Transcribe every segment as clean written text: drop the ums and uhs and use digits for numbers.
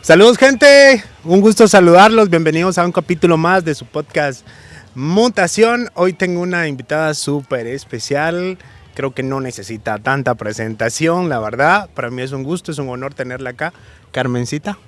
Saludos, gente, un gusto saludarlos, bienvenidos a un capítulo más de su podcast Mutación. Hoy tengo una invitada súper especial, creo que no necesita tanta presentación, la verdad, para mí es un gusto, es un honor tenerla acá. Carmencita,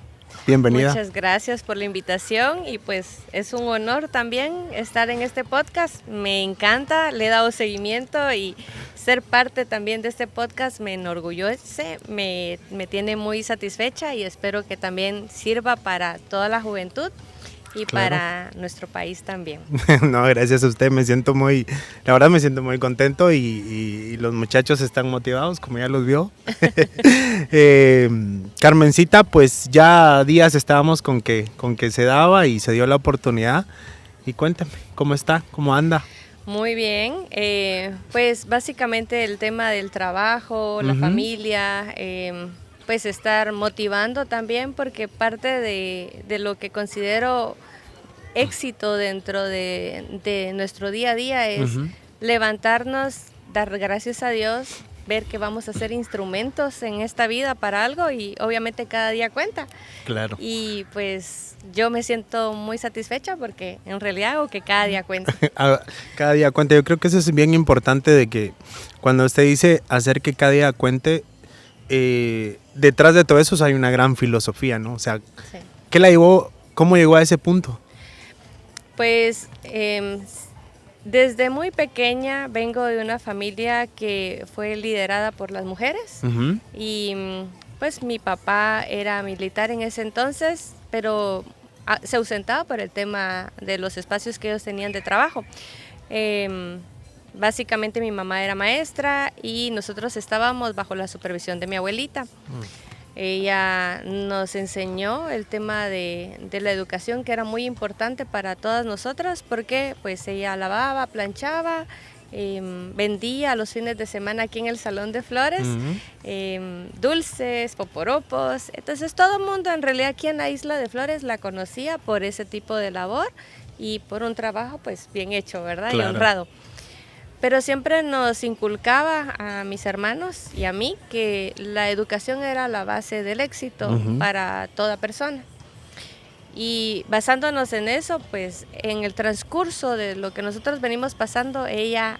bienvenida. Muchas gracias por la invitación y pues es un honor también estar en este podcast, me encanta, le he dado seguimiento y ser parte también de este podcast me enorgullece, me tiene muy satisfecha y espero que también sirva para toda la juventud y para nuestro país también. No, gracias a usted, la verdad me siento muy contento y los muchachos están motivados, como ya los vio. Carmencita, pues ya días estábamos con que se daba y se dio la oportunidad. Y cuéntame, ¿cómo está? ¿Cómo anda? Muy bien, pues básicamente el tema del trabajo, la familia, pues estar motivando también porque parte de lo que considero éxito dentro de nuestro día a día es levantarnos, dar gracias a Dios, ver que vamos a ser instrumentos en esta vida para algo y obviamente cada día cuenta. Claro. Y pues yo me siento muy satisfecha porque en realidad hago que cada día cuenta. Cada día cuenta. Yo creo que eso es bien importante de que cuando usted dice hacer que cada día cuente, detrás de todo eso hay una gran filosofía, ¿no? O sea, sí. ¿Qué la llevó? ¿Cómo llegó a ese punto? Pues desde muy pequeña vengo de una familia que fue liderada por las mujeres y pues mi papá era militar en ese entonces, pero se ausentaba por el tema de los espacios que ellos tenían de trabajo. Básicamente mi mamá era maestra y nosotros estábamos bajo la supervisión de mi abuelita. Ella nos enseñó el tema de la educación, que era muy importante para todas nosotras, porque pues ella lavaba, planchaba, vendía los fines de semana aquí en el Salón de Flores, dulces, poporopos. Entonces todo el mundo en realidad aquí en la Isla de Flores la conocía por ese tipo de labor y por un trabajo pues bien hecho, ¿verdad? Claro. Y honrado. Pero siempre nos inculcaba a mis hermanos y a mí que la educación era la base del éxito para toda persona. Y basándonos en eso, pues en el transcurso de lo que nosotros venimos pasando, ella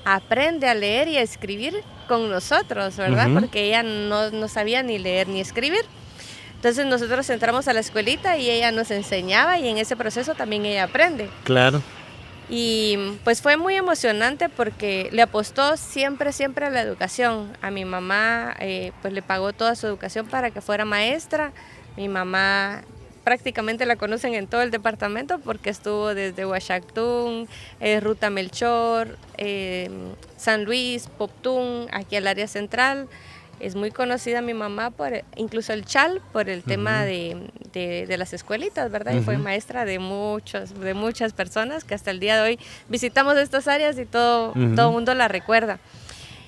aprende a leer y a escribir con nosotros, ¿verdad? Porque ella no sabía ni leer ni escribir. Entonces nosotros entramos a la escuelita y ella nos enseñaba y en ese proceso también ella aprende. Claro. Y pues fue muy emocionante porque le apostó siempre a la educación. A mi mamá pues le pagó toda su educación para que fuera maestra. Mi mamá prácticamente la conocen en todo el departamento porque estuvo desde Huachactún, Ruta Melchor, San Luis, Poptún, aquí al área central. Es muy conocida mi mamá, incluso el Chal, por el tema de las escuelitas, ¿verdad? Y fue maestra de muchas personas que hasta el día de hoy visitamos estas áreas y todo el mundo la recuerda.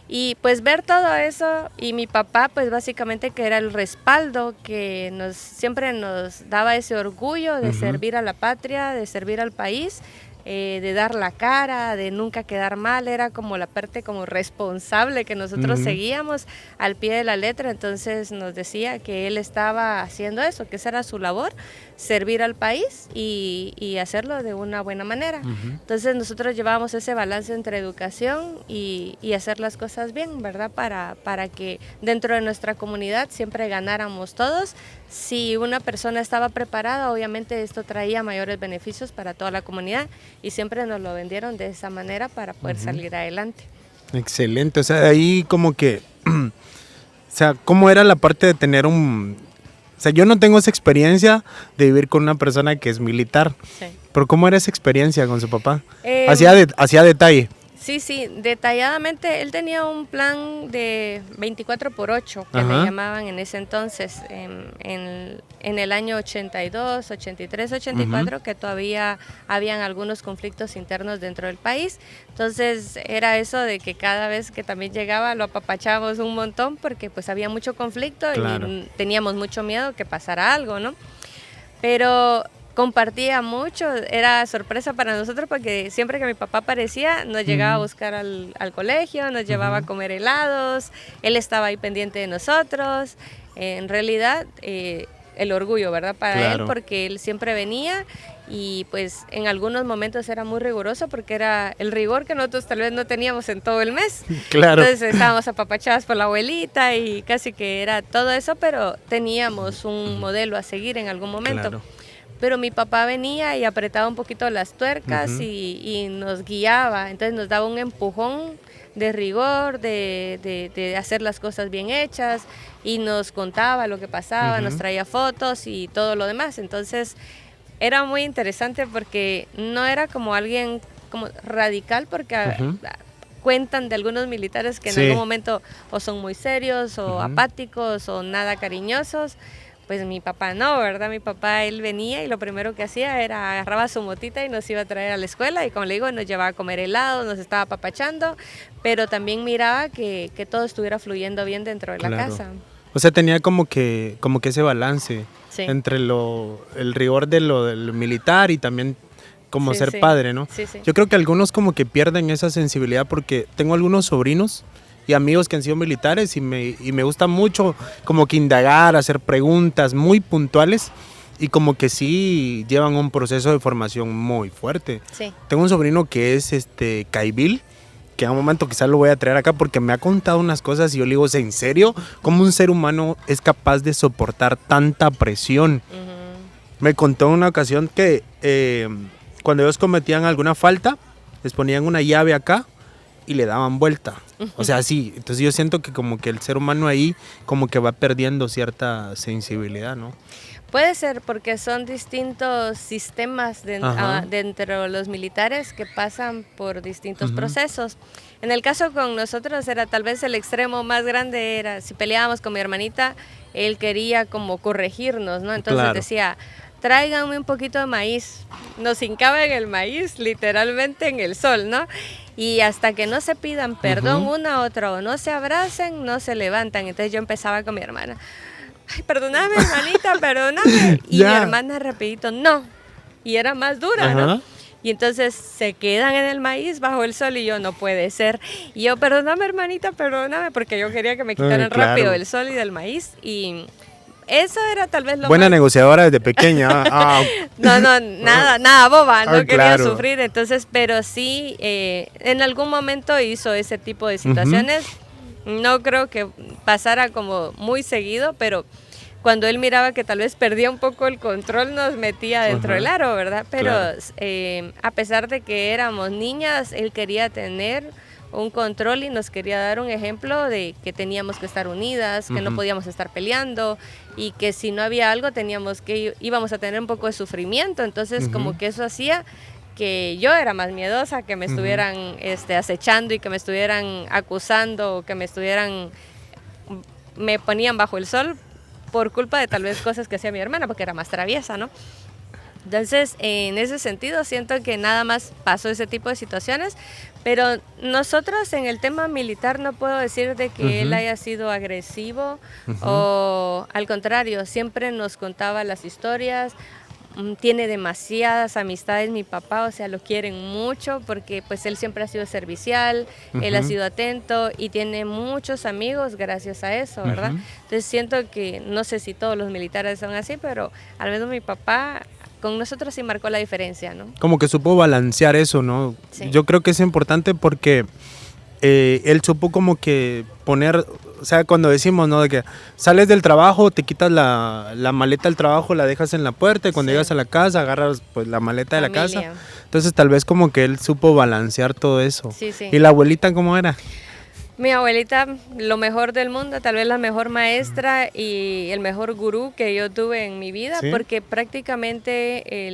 Y pues ver todo eso, y mi papá pues básicamente que era el respaldo que siempre nos daba ese orgullo de servir a la patria, de servir al país, de dar la cara, de nunca quedar mal, era como la parte como responsable que nosotros seguíamos al pie de la letra. Entonces nos decía que él estaba haciendo eso, que esa era su labor, servir al país y hacerlo de una buena manera. Entonces nosotros llevábamos ese balance entre educación y hacer las cosas bien, ¿verdad? Para que dentro de nuestra comunidad siempre ganáramos todos. Si una persona estaba preparada, obviamente esto traía mayores beneficios para toda la comunidad y siempre nos lo vendieron de esa manera para poder salir adelante. Excelente, o sea, ahí como que, o sea, ¿cómo era la parte de tener o sea, yo no tengo esa experiencia de vivir con una persona que es militar, pero ¿cómo era esa experiencia con su papá? Hacía detalle. Sí, detalladamente él tenía un plan de 24/8 que le llamaban en ese entonces, en el año 82, 83, 84, que todavía habían algunos conflictos internos dentro del país. Entonces era eso de que cada vez que también llegaba lo apapachábamos un montón porque pues había mucho conflicto y teníamos mucho miedo que pasara algo, ¿no? Pero compartía mucho, era sorpresa para nosotros porque siempre que mi papá aparecía nos llegaba a buscar al colegio, nos llevaba a comer helados, él estaba ahí pendiente de nosotros. En realidad el orgullo, ¿verdad? Para Claro. él, porque él siempre venía y pues en algunos momentos era muy riguroso porque era el rigor que nosotros tal vez no teníamos en todo el mes. Claro. Entonces estábamos apapachadas por la abuelita y casi que era todo eso, pero teníamos un modelo a seguir en algún momento. Claro. Pero mi papá venía y apretaba un poquito las tuercas y nos guiaba, entonces nos daba un empujón de rigor, de hacer las cosas bien hechas y nos contaba lo que pasaba, nos traía fotos y todo lo demás. Entonces era muy interesante porque no era como alguien como radical, porque cuentan de algunos militares que en algún momento o son muy serios o apáticos o nada cariñosos. Pues mi papá no, ¿verdad? Mi papá, él venía y lo primero que hacía era agarraba su motita y nos iba a traer a la escuela y como le digo, nos llevaba a comer helado, nos estaba apapachando, pero también miraba que todo estuviera fluyendo bien dentro de la casa. O sea, tenía como que ese balance entre el rigor de lo del militar y también como ser padre, ¿no? Sí. Yo creo que algunos como que pierden esa sensibilidad porque tengo algunos sobrinos y amigos que han sido militares y me gusta mucho como que indagar, hacer preguntas muy puntuales y como que sí llevan un proceso de formación muy fuerte. Sí. Tengo un sobrino que es Caibil, que a un momento quizás lo voy a traer acá porque me ha contado unas cosas y yo le digo, ¿en serio? ¿Cómo un ser humano es capaz de soportar tanta presión? Me contó en una ocasión que cuando ellos cometían alguna falta, les ponían una llave acá y le daban vuelta. O sea, sí. Entonces yo siento que como que el ser humano ahí como que va perdiendo cierta sensibilidad, ¿no? Puede ser porque son distintos sistemas dentro de los militares que pasan por distintos procesos. En el caso con nosotros era tal vez el extremo más grande, era si peleábamos con mi hermanita, él quería como corregirnos, ¿no? Entonces decía, tráiganme un poquito de maíz. Nos hincaba en el maíz, literalmente en el sol, ¿no? Y hasta que no se pidan perdón una a otra o no se abracen, no se levantan. Entonces yo empezaba con mi hermana. Ay, perdóname, hermanita, perdóname. Y mi hermana rapidito, no. Y era más dura, ¿no? Y entonces se quedan en el maíz bajo el sol y yo, no puede ser. Y yo, perdóname, hermanita, perdóname, porque yo quería que me quitaran rápido del sol y del maíz. Y eso era tal vez lo Buena más... negociadora desde pequeña. No, nada boba, no quería sufrir. Entonces, pero sí, en algún momento hizo ese tipo de situaciones. No creo que pasara como muy seguido, pero cuando él miraba que tal vez perdía un poco el control, nos metía dentro del aro, ¿verdad? Pero a pesar de que éramos niñas, él quería tener un control y nos quería dar un ejemplo de que teníamos que estar unidas, que no podíamos estar peleando y que si no había algo íbamos a tener un poco de sufrimiento. Entonces como que eso hacía que yo era más miedosa, que me estuvieran acechando y que me estuvieran acusando, o que me ponían bajo el sol por culpa de tal vez cosas que hacía mi hermana, porque era más traviesa, ¿no? Entonces, en ese sentido, siento que nada más pasó ese tipo de situaciones, pero nosotros en el tema militar no puedo decir de que él haya sido agresivo o al contrario, siempre nos contaba las historias. Tiene demasiadas amistades mi papá, o sea, lo quieren mucho porque pues él siempre ha sido servicial, él ha sido atento y tiene muchos amigos gracias a eso, ¿verdad? Entonces siento que, no sé si todos los militares son así, pero al menos mi papá con nosotros sí marcó la diferencia, ¿no? Como que supo balancear eso, ¿no? Sí. Yo creo que es importante porque él supo como que poner, o sea, cuando decimos, ¿no? De que sales del trabajo, te quitas la maleta del trabajo, la dejas en la puerta y cuando llegas a la casa agarras pues la maleta de la casa. Entonces tal vez como que él supo balancear todo eso. Sí. ¿Y la abuelita cómo era? Mi abuelita, lo mejor del mundo, tal vez la mejor maestra y el mejor gurú que yo tuve en mi vida, porque prácticamente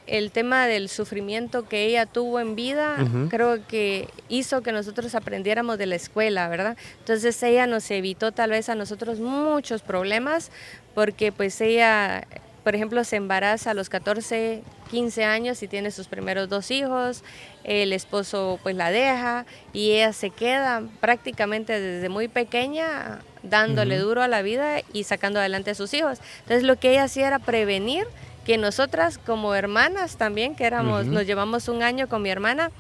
el tema del sufrimiento que ella tuvo en vida, creo que hizo que nosotros aprendiéramos de la escuela, ¿verdad? Entonces ella nos evitó tal vez a nosotros muchos problemas, porque pues ella, por ejemplo, se embaraza a los 14, 15 años y tiene sus primeros 2 hijos, el esposo pues la deja y ella se queda prácticamente desde muy pequeña dándole duro a la vida y sacando adelante a sus hijos. Entonces lo que ella hacía era prevenir que nosotras como hermanas también, que éramos, nos llevamos un año con mi hermana,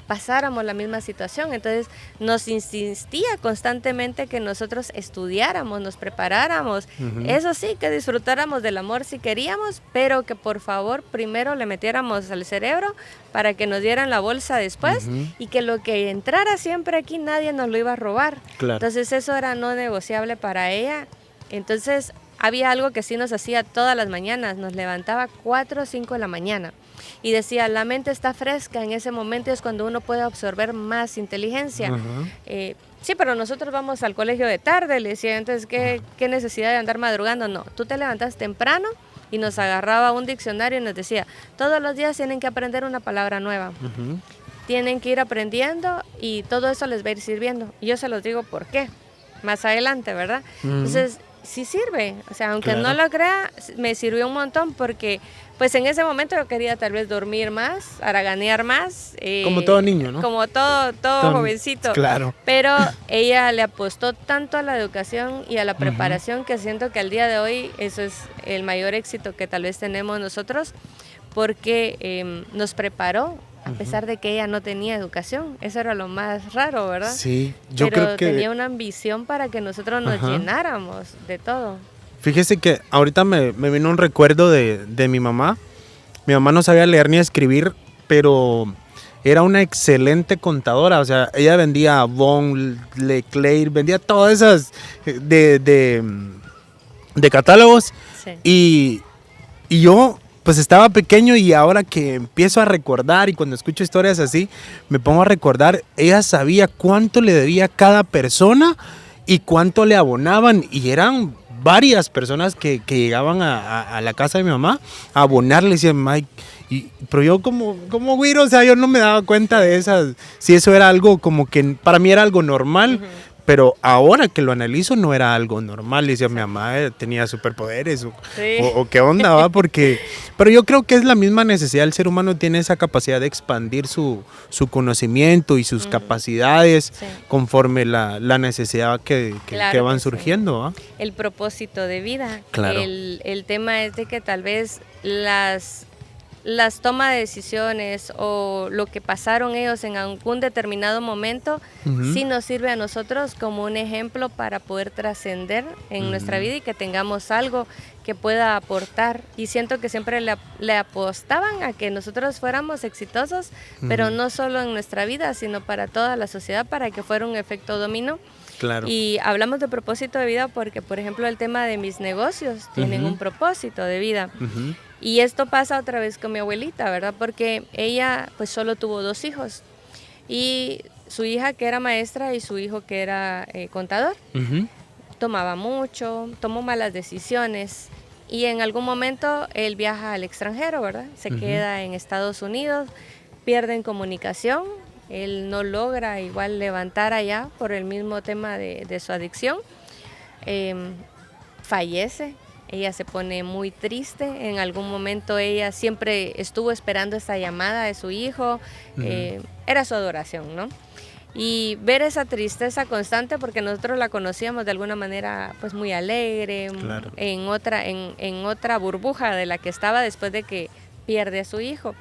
pasáramos la misma situación. Entonces nos insistía constantemente que nosotros estudiáramos, nos preparáramos, eso sí, que disfrutáramos del amor si queríamos, pero que por favor primero le metiéramos al cerebro para que nos dieran la bolsa después, y que lo que entrara siempre aquí nadie nos lo iba a robar. Claro. Entonces eso era no negociable para ella. Entonces había algo que sí nos hacía todas las mañanas, nos levantaba 4 o 5 de la mañana y decía, la mente está fresca, en ese momento es cuando uno puede absorber más inteligencia. Sí, pero nosotros vamos al colegio de tarde, le decía, entonces, ¿qué necesidad de andar madrugando? No, tú te levantas temprano, y nos agarraba un diccionario y nos decía, todos los días tienen que aprender una palabra nueva. Tienen que ir aprendiendo y todo eso les va a ir sirviendo. Y yo se los digo por qué, más adelante, ¿verdad? Entonces, sí sirve, o sea, aunque no lo crea, me sirvió un montón porque pues en ese momento yo quería tal vez dormir más, haraganear más. Como todo niño, ¿no? Como todo jovencito. Claro. Pero ella le apostó tanto a la educación y a la preparación que siento que al día de hoy eso es el mayor éxito que tal vez tenemos nosotros, porque nos preparó. A pesar de que ella no tenía educación, eso era lo más raro, ¿verdad? Sí, yo Pero creo que tenía una ambición para que nosotros nos llenáramos de todo. Fíjese que ahorita me vino un recuerdo de mi mamá. Mi mamá no sabía leer ni escribir, pero era una excelente contadora. O sea, ella vendía Avon, Leclerc, vendía todas esas de catálogos. Sí. Y yo pues estaba pequeño, y ahora que empiezo a recordar y cuando escucho historias así, me pongo a recordar, ella sabía cuánto le debía cada persona y cuánto le abonaban, y eran varias personas que llegaban a la casa de mi mamá a abonarle, decían, Mike, pero yo como güiro, o sea, yo no me daba cuenta de esas, si eso era algo como que para mí era algo normal. Pero ahora que lo analizo no era algo normal. Decía, mi mamá tenía superpoderes o qué onda, ¿va? Pero yo creo que es la misma necesidad. El ser humano tiene esa capacidad de expandir su conocimiento y sus capacidades conforme la necesidad que van surgiendo, ¿va? El propósito de vida. Claro. El tema es de que tal vez las tomas de decisiones o lo que pasaron ellos en algún determinado momento sí nos sirve a nosotros como un ejemplo para poder trascender en nuestra vida y que tengamos algo que pueda aportar. Y siento que siempre le apostaban a que nosotros fuéramos exitosos, pero no solo en nuestra vida, sino para toda la sociedad, para que fuera un efecto dominó. Claro. Y hablamos de propósito de vida porque, por ejemplo, el tema de mis negocios tienen un propósito de vida. Y esto pasa otra vez con mi abuelita, ¿verdad? Porque ella pues solo tuvo 2 hijos. Y su hija que era maestra y su hijo que era contador. Tomaba mucho, tomó malas decisiones. Y en algún momento él viaja al extranjero, ¿verdad? Se queda en Estados Unidos, pierden comunicación. Él no logra igual levantar allá por el mismo tema de su adicción. Fallece. Ella se pone muy triste. En algún momento ella siempre estuvo esperando esta llamada de su hijo. Era su adoración, ¿no? Y ver esa tristeza constante, porque nosotros la conocíamos de alguna manera pues muy alegre, claro, en otra burbuja de la que estaba después de que pierde a su hijo.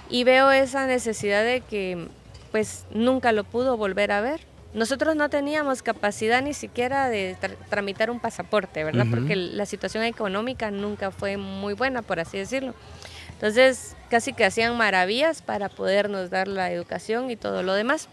Y veo esa necesidad de que pues nunca lo pudo volver a ver. Nosotros no teníamos capacidad ni siquiera de tramitar un pasaporte, ¿verdad? Porque la situación económica nunca fue muy buena, por así decirlo. Entonces, casi que hacían maravillas para podernos dar la educación y todo lo demás.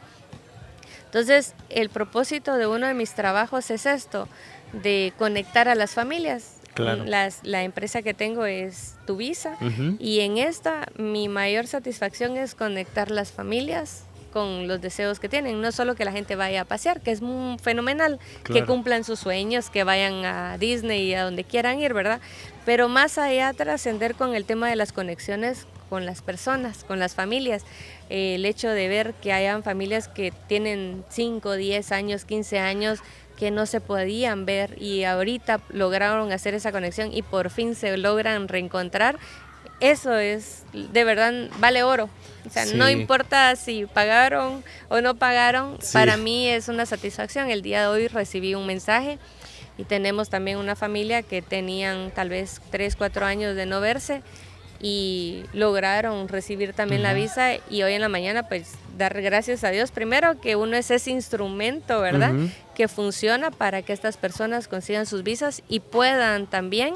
Entonces, el propósito de uno de mis trabajos es esto, de conectar a las familias. Claro. La empresa que tengo es Tuvisa, y en esta mi mayor satisfacción es conectar las familias con los deseos que tienen, no solo que la gente vaya a pasear, que es muy fenomenal, claro, que cumplan sus sueños, que vayan a Disney y a donde quieran ir, ¿verdad? Pero más allá trascender con el tema de las conexiones con las personas, con las familias, el hecho de ver que hayan familias que tienen 5, 10 años, 15 años, que no se podían ver y ahorita lograron hacer esa conexión y por fin se logran reencontrar. Eso es, de verdad, vale oro. O sea, sí, no importa si pagaron o no pagaron, sí, para mí es una satisfacción. El día de hoy recibí un mensaje y tenemos también una familia que tenían tal vez 3, 4 años de no verse y lograron recibir también la visa, y hoy en la mañana pues dar gracias a Dios primero que uno es ese instrumento, ¿verdad? Que funciona para que estas personas consigan sus visas y puedan también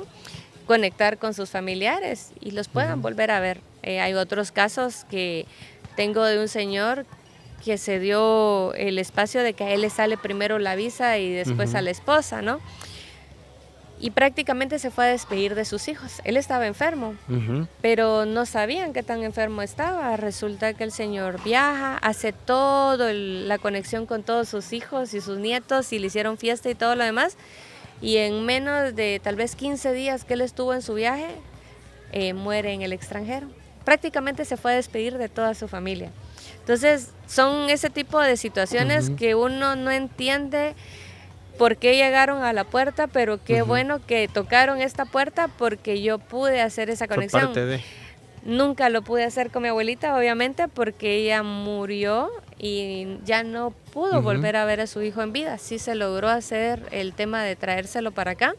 conectar con sus familiares y los puedan volver a ver. Hay otros casos que tengo de un señor que se dio el espacio de que a él le sale primero la visa y después a la esposa, ¿no? Y prácticamente se fue a despedir de sus hijos. Él estaba enfermo, pero no sabían qué tan enfermo estaba. Resulta que el señor viaja, hace todo la conexión con todos sus hijos y sus nietos y le hicieron fiesta y todo lo demás. Y en menos de tal vez 15 días que él estuvo en su viaje, muere en el extranjero. Prácticamente se fue a despedir de toda su familia. Entonces son ese tipo de situaciones que uno no entiende por qué llegaron a la puerta, pero qué bueno que tocaron esta puerta porque yo pude hacer esa conexión. Por parte de... Nunca lo pude hacer con mi abuelita, obviamente, porque ella murió y ya no pudo volver a ver a su hijo en vida. Sí se logró hacer el tema de traérselo para acá,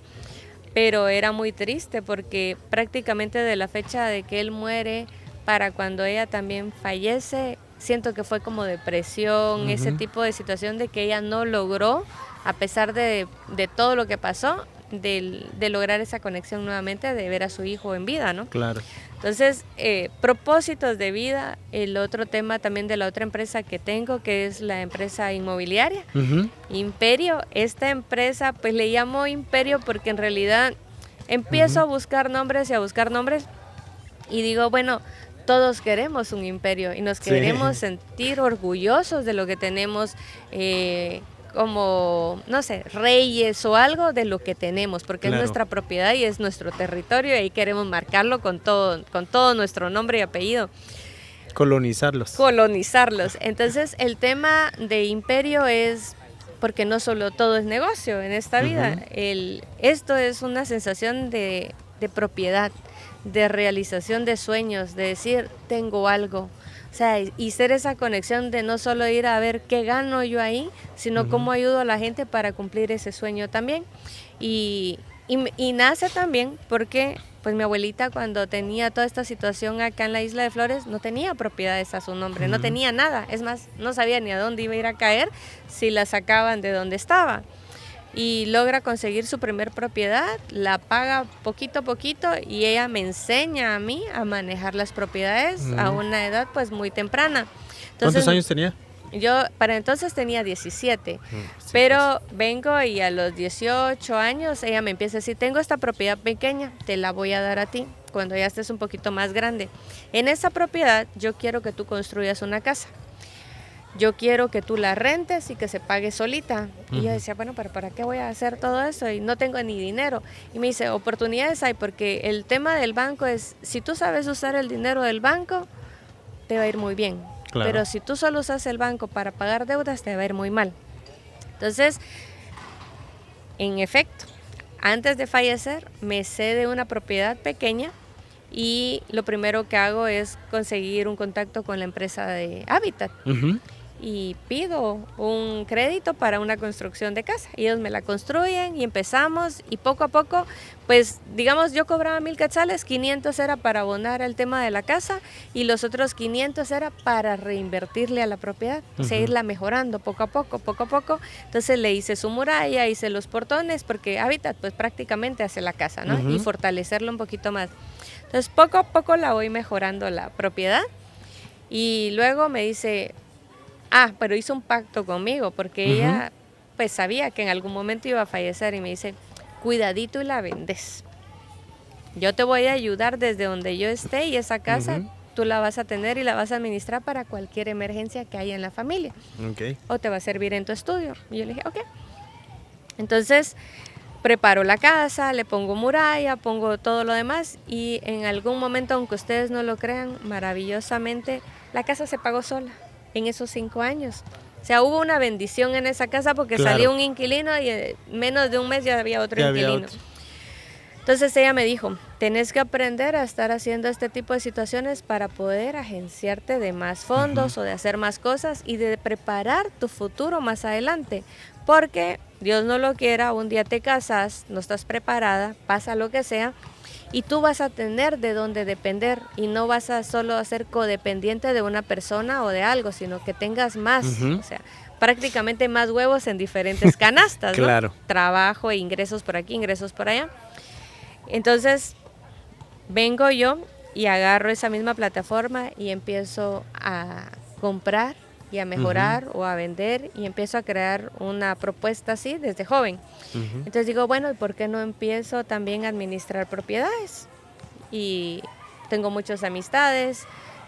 pero era muy triste porque prácticamente de la fecha de que él muere para cuando ella también fallece, siento que fue como depresión, ese tipo de situación de que ella no logró, a pesar de todo lo que pasó, de lograr esa conexión nuevamente, de ver a su hijo en vida, ¿no? Claro. Entonces, propósitos de vida, el otro tema también de la otra empresa que tengo, que es la empresa inmobiliaria, Imperio. Esta empresa, pues le llamo Imperio porque en realidad empiezo a buscar nombres y digo, bueno, todos queremos un imperio y nos queremos sentir orgullosos de lo que tenemos, como, no sé, reyes o algo de lo que tenemos, porque es nuestra propiedad y es nuestro territorio y ahí queremos marcarlo con todo nuestro nombre y apellido. Colonizarlos. Entonces, el tema de imperio es porque no solo todo es negocio en esta vida. Esto es una sensación de propiedad, de realización de sueños, de decir, tengo algo. O sea, y ser esa conexión de no solo ir a ver qué gano yo ahí, sino cómo ayudo a la gente para cumplir ese sueño también. Y nace también porque pues mi abuelita cuando tenía toda esta situación acá en la Isla de Flores no tenía propiedades a su nombre, no tenía nada. Es más, no sabía ni a dónde iba a ir a caer si la sacaban de donde estaba. Y logra conseguir su primer propiedad, la paga poquito a poquito y ella me enseña a mí a manejar las propiedades a una edad pues muy temprana. Entonces, ¿cuántos años tenía? Yo para entonces tenía 17, pero vengo y a los 18 años ella me empieza a decir, tengo esta propiedad pequeña, te la voy a dar a ti cuando ya estés un poquito más grande. En esa propiedad yo quiero que tú construyas una casa. Yo quiero que tú la rentes y que se pague solita. Y yo decía, bueno, pero ¿para qué voy a hacer todo eso? Y no tengo ni dinero. Y me dice, oportunidades hay, porque el tema del banco es, si tú sabes usar el dinero del banco, te va a ir muy bien. Claro. Pero si tú solo usas el banco para pagar deudas, te va a ir muy mal. Entonces, en efecto, antes de fallecer, me cede una propiedad pequeña y lo primero que hago es conseguir un contacto con la empresa de Habitat. Y pido un crédito para una construcción de casa. Ellos me la construyen y empezamos y poco a poco, pues digamos yo cobraba 1,000 quetzales, 500 era para abonar el tema de la casa y los otros 500 era para reinvertirle a la propiedad, o sea, irla mejorando poco a poco. Entonces le hice su muralla, hice los portones, porque Habitat pues prácticamente hace la casa, ¿no? Y fortalecerlo un poquito más. Entonces poco a poco la voy mejorando la propiedad y luego me dice... pero hizo un pacto conmigo porque ella pues sabía que en algún momento iba a fallecer y me dice, cuidadito y la vendes. Yo te voy a ayudar desde donde yo esté y esa casa tú la vas a tener y la vas a administrar para cualquier emergencia que haya en la familia. O te va a servir en tu estudio. Y yo le dije, ok. Entonces preparo la casa, le pongo muralla, pongo todo lo demás y en algún momento, aunque ustedes no lo crean, maravillosamente la casa se pagó sola. En esos 5 años. O sea, hubo una bendición en esa casa porque salió un inquilino y en menos de un mes ya había otro inquilino. Entonces ella me dijo, tenés que aprender a estar haciendo este tipo de situaciones para poder agenciarte de más fondos o de hacer más cosas y de preparar tu futuro más adelante. Porque Dios no lo quiera, un día te casas, no estás preparada, pasa lo que sea, y tú vas a tener de dónde depender y no vas a solo ser codependiente de una persona o de algo, sino que tengas más, o sea, prácticamente más huevos en diferentes canastas, ¿no? Claro. Trabajo e ingresos por aquí, ingresos por allá. Entonces, vengo yo y agarro esa misma plataforma y empiezo a comprar y a mejorar o a vender y empiezo a crear una propuesta así desde joven. Entonces digo, bueno, ¿y por qué no empiezo también a administrar propiedades? Y tengo muchas amistades,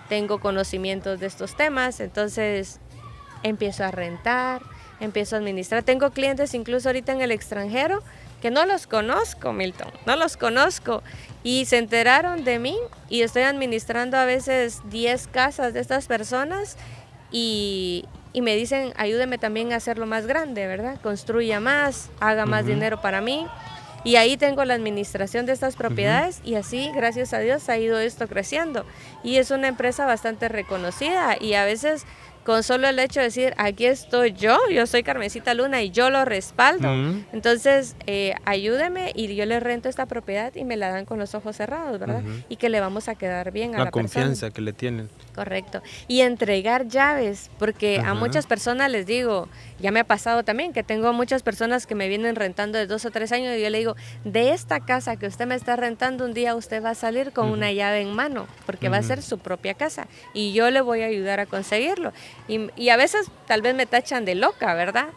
tengo conocimientos de estos temas, entonces empiezo a rentar, empiezo a administrar. Tengo clientes incluso ahorita en el extranjero que no los conozco, Milton, no los conozco. Y se enteraron de mí y estoy administrando a veces 10 casas de estas personas y me dicen, ayúdeme también a hacerlo más grande, ¿verdad? Construya más, haga más dinero para mí. Y ahí tengo la administración de estas propiedades y así, gracias a Dios, ha ido esto creciendo. Y es una empresa bastante reconocida y a veces con solo el hecho de decir, aquí estoy yo soy Carmencita Luna y yo lo respaldo. Entonces, ayúdeme y yo le rento esta propiedad y me la dan con los ojos cerrados, ¿verdad? Y que le vamos a quedar bien a la persona. La confianza que le tienen. Correcto. Y entregar llaves, porque a muchas personas les digo, ya me ha pasado también, que tengo muchas personas que me vienen rentando de 2 o 3 años y yo le digo, de esta casa que usted me está rentando, un día usted va a salir con una llave en mano, porque va a ser su propia casa y yo le voy a ayudar a conseguirlo. Y a veces tal vez me tachan de loca, ¿verdad?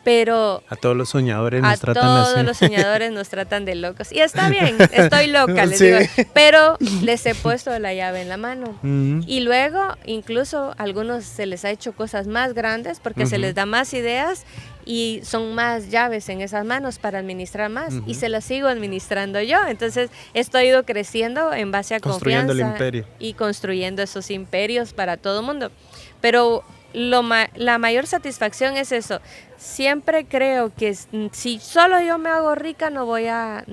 Pero a todos los soñadores nos tratan así. A todos los soñadores nos tratan de locos. Y está bien, estoy loca, les digo. Pero les he puesto la llave en la mano. Y luego, incluso a algunos se les ha hecho cosas más grandes porque se les da más ideas y son más llaves en esas manos para administrar más. Y se las sigo administrando yo. Entonces, esto ha ido creciendo en base a construyendo confianza. El imperio. Y construyendo esos imperios para todo el mundo. Pero la mayor satisfacción es eso. Siempre creo que si solo yo me hago rica no voy a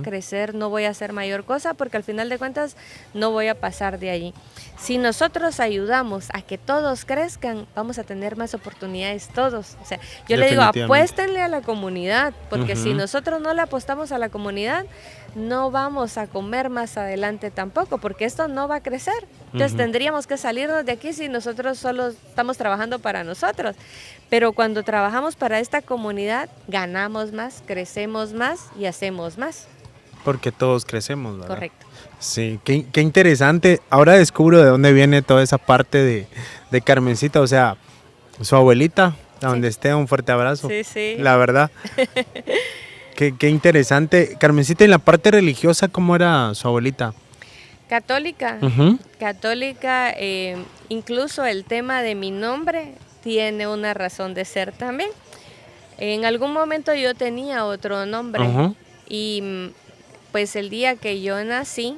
crecer, no voy a hacer mayor cosa porque al final de cuentas no voy a pasar de allí. Si nosotros ayudamos a que todos crezcan, vamos a tener más oportunidades todos. O sea, yo le digo, apuéstenle a la comunidad, porque si nosotros no le apostamos a la comunidad, no vamos a comer más adelante tampoco, porque esto no va a crecer. Entonces tendríamos que salirnos de aquí si nosotros solo estamos trabajando para nosotros. Pero cuando trabajamos para esta comunidad, ganamos más, crecemos más y hacemos más. Porque todos crecemos, ¿verdad? Correcto. Sí, qué interesante. Ahora descubro de dónde viene toda esa parte de Carmencita, o sea, su abuelita, a donde esté, un fuerte abrazo. Sí. La verdad. Qué interesante. Carmencita, en la parte religiosa, ¿cómo era su abuelita? Católica. Católica, incluso el tema de mi nombre tiene una razón de ser también. En algún momento yo tenía otro nombre y pues el día que yo nací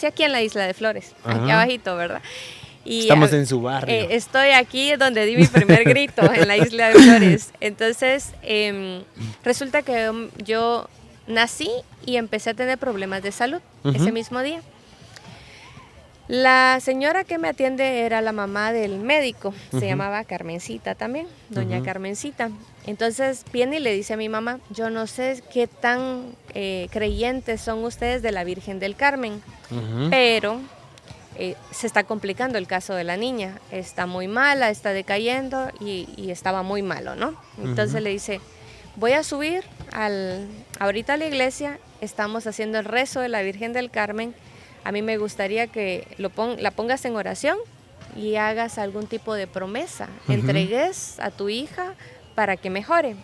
aquí en la Isla de Flores, aquí abajito, ¿verdad? Y estamos en su barrio. Estoy aquí donde di mi primer grito, en la Isla de Flores. Entonces, resulta que yo nací y empecé a tener problemas de salud ese mismo día. La señora que me atiende era la mamá del médico, se llamaba Carmencita también, doña Carmencita. Entonces viene y le dice a mi mamá, yo no sé qué tan creyentes son ustedes de la Virgen del Carmen, pero se está complicando el caso de la niña, está muy mala, está decayendo y estaba muy malo, ¿no? Entonces le dice, voy a subir ahorita a la iglesia, estamos haciendo el rezo de la Virgen del Carmen. A mí me gustaría que la pongas en oración y hagas algún tipo de promesa, entregues a tu hija para que mejore.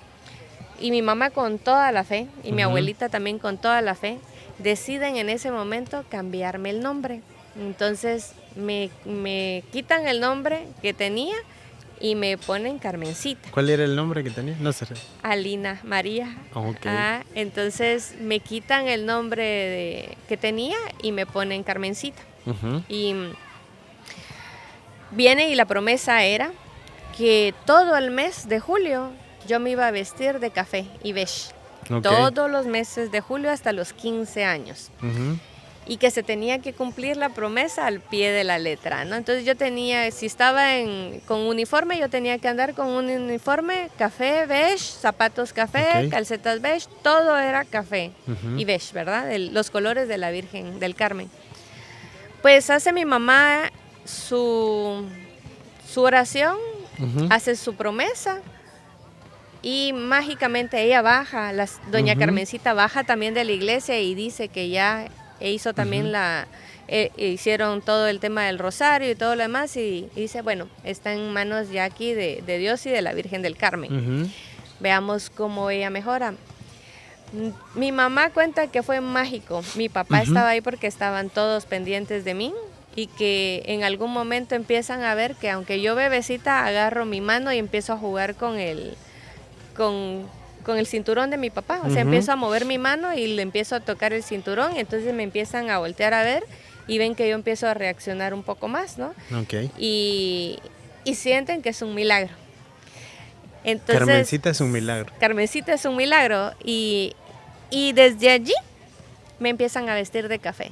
Y mi mamá con toda la fe, y mi abuelita también con toda la fe, deciden en ese momento cambiarme el nombre. Entonces me quitan el nombre que tenía y me ponen Carmencita. ¿Cuál era el nombre que tenía? No sé. Alina María. Entonces me quitan el nombre que tenía y me ponen Carmencita. Y viene y la promesa era que todo el mes de julio yo me iba a vestir de café y beige. Todos los meses de julio hasta los 15 años. y que se tenía que cumplir la promesa al pie de la letra, ¿no? Entonces yo tenía, si estaba con uniforme, yo tenía que andar con un uniforme café, beige, zapatos café, calcetas beige, todo era café y beige, ¿verdad? Los colores de la Virgen del Carmen. Pues hace mi mamá su oración, hace su promesa y mágicamente ella baja, doña Carmencita baja también de la iglesia y dice que ya hizo también hicieron todo el tema del rosario y todo lo demás y dice, bueno, está en manos ya aquí de Dios y de la Virgen del Carmen. Veamos cómo ella mejora. Mi mamá cuenta que fue mágico. Mi papá estaba ahí porque estaban todos pendientes de mí y que en algún momento empiezan a ver que aunque yo bebecita agarro mi mano y empiezo a jugar con el cinturón de mi papá, o sea, empiezo a mover mi mano y le empiezo a tocar el cinturón, y entonces me empiezan a voltear a ver y ven que yo empiezo a reaccionar un poco más, ¿no? Y sienten que es un milagro. Entonces, Carmencita es un milagro. Carmencita es un milagro y desde allí me empiezan a vestir de café.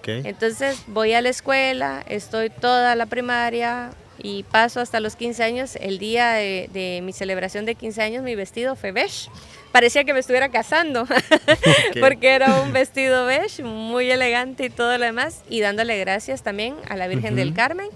Entonces voy a la escuela, estoy toda la primaria y paso hasta los 15 años. El día de mi celebración de 15 años mi vestido fue beige. Parecía que me estuviera casando porque era un vestido beige muy elegante y todo lo demás, y dándole gracias también a la Virgen del Carmen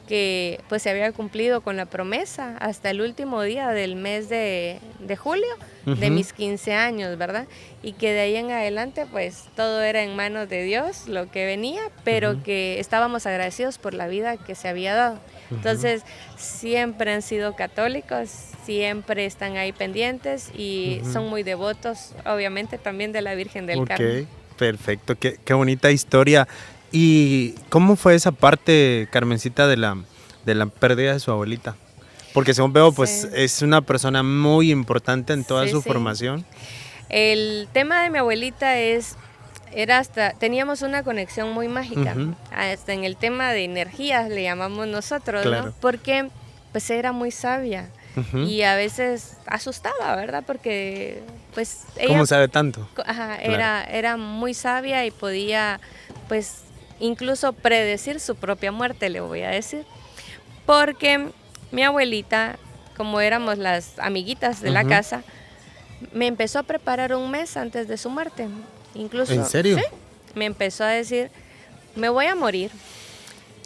que pues se había cumplido con la promesa hasta el último día del mes de julio de mis 15 años, ¿verdad? Y que de ahí en adelante pues todo era en manos de Dios lo que venía, pero que estábamos agradecidos por la vida que se había dado. Entonces siempre han sido católicos, siempre están ahí pendientes y son muy devotos, obviamente también de la Virgen del Carmen. Perfecto, qué bonita historia. ¿Y cómo fue esa parte, Carmencita, de la pérdida de su abuelita? Porque según veo, pues es una persona muy importante en toda su formación. El tema de mi abuelita teníamos una conexión muy mágica, hasta en el tema de energías le llamamos nosotros, ¿no? Porque pues era muy sabia y a veces asustaba, ¿verdad? Porque pues ella... ¿Cómo sabe tanto? Era muy sabia y podía pues incluso predecir su propia muerte, le voy a decir. Porque mi abuelita, como éramos las amiguitas de la casa, me empezó a preparar un mes antes de su muerte. Incluso, ¿en serio? Sí, me empezó a decir, me voy a morir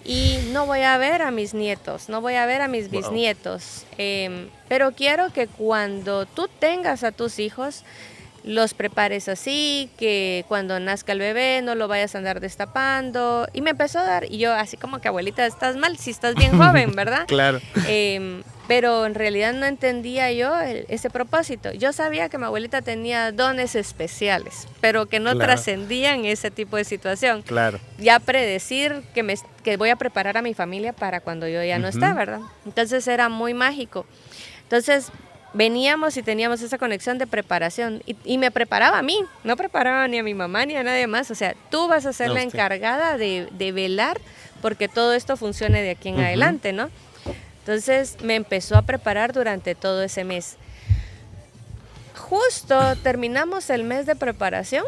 y no voy a ver a mis nietos, no voy a ver a mis bisnietos, pero quiero que cuando tú tengas a tus hijos, los prepares así, que cuando nazca el bebé no lo vayas a andar destapando. Y me empezó a dar, y yo así como que abuelita, estás mal, si estás bien joven, ¿verdad? Claro. Pero en realidad no entendía yo ese propósito. Yo sabía que mi abuelita tenía dones especiales, pero que no trascendían ese tipo de situación. Claro. Ya predecir que voy a preparar a mi familia para cuando yo ya no esté, ¿verdad? Entonces era muy mágico. Entonces veníamos y teníamos esa conexión de preparación y me preparaba a mí, no preparaba ni a mi mamá ni a nadie más. O sea, tú vas a ser la encargada de velar porque todo esto funcione de aquí en adelante, ¿no? Entonces me empezó a preparar durante todo ese mes. Justo terminamos el mes de preparación,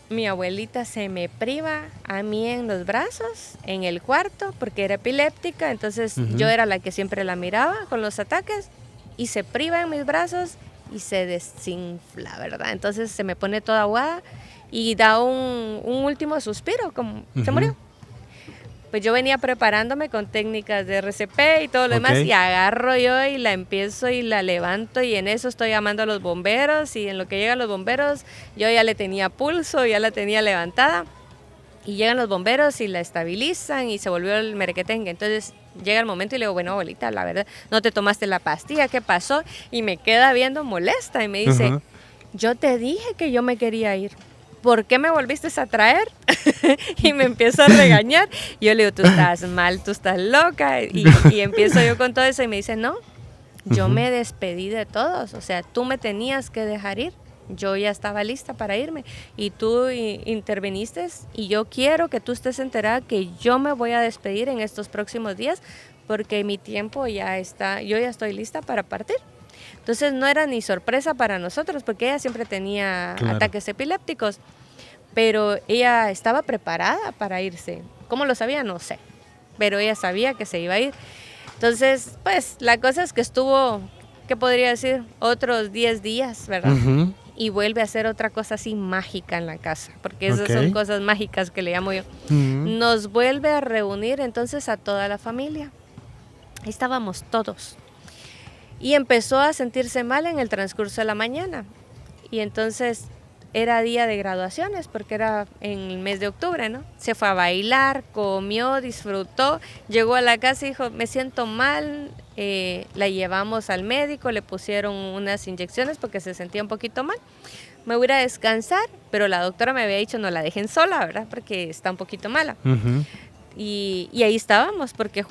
mi abuelita se me priva a mí en los brazos, en el cuarto, porque era epiléptica, entonces yo era la que siempre la miraba con los ataques, y se priva en mis brazos y se desinfla, ¿verdad? Entonces se me pone toda aguada y da un último suspiro, como se murió. Pues yo venía preparándome con técnicas de RCP y todo lo demás, y agarro yo y la empiezo y la levanto, y en eso estoy llamando a los bomberos, y en lo que llegan los bomberos yo ya le tenía pulso, ya la tenía levantada, y llegan los bomberos y la estabilizan y se volvió el merequetengue. Entonces llega el momento y le digo, bueno, abuelita, la verdad, no te tomaste la pastilla, ¿qué pasó? Y me queda viendo molesta y me dice, yo te dije que yo me quería ir, ¿por qué me volviste a traer? Y me empieza a regañar. Yo le digo, tú estás mal, tú estás loca. Y empiezo yo con todo eso y me dice, no, yo me despedí de todos, o sea, tú me tenías que dejar ir. Yo ya estaba lista para irme y tú interveniste, y yo quiero que tú estés enterada que yo me voy a despedir en estos próximos días porque mi tiempo ya está, yo ya estoy lista para partir. Entonces no era ni sorpresa para nosotros porque ella siempre tenía ataques epilépticos, pero ella estaba preparada para irse. ¿Cómo lo sabía? No sé, pero ella sabía que se iba a ir. Entonces, pues la cosa es que estuvo, ¿qué podría decir? Otros 10 días, ¿verdad? Ujú. Y vuelve a hacer otra cosa así mágica en la casa, porque esas Ok. son cosas mágicas que le llamo yo. Ujú. Nos vuelve a reunir entonces a toda la familia. Ahí estábamos todos. Y empezó a sentirse mal en el transcurso de la mañana. Y entonces era día de graduaciones, porque era en el mes de octubre, ¿no? Se fue a bailar, comió, disfrutó, llegó a la casa y dijo, me siento mal. La llevamos al médico, le pusieron unas inyecciones porque se sentía un poquito mal. Me voy a ir a descansar, pero la doctora me había dicho no la dejen sola, ¿verdad? Porque está un poquito mala. Ujú. Y ahí estábamos, porque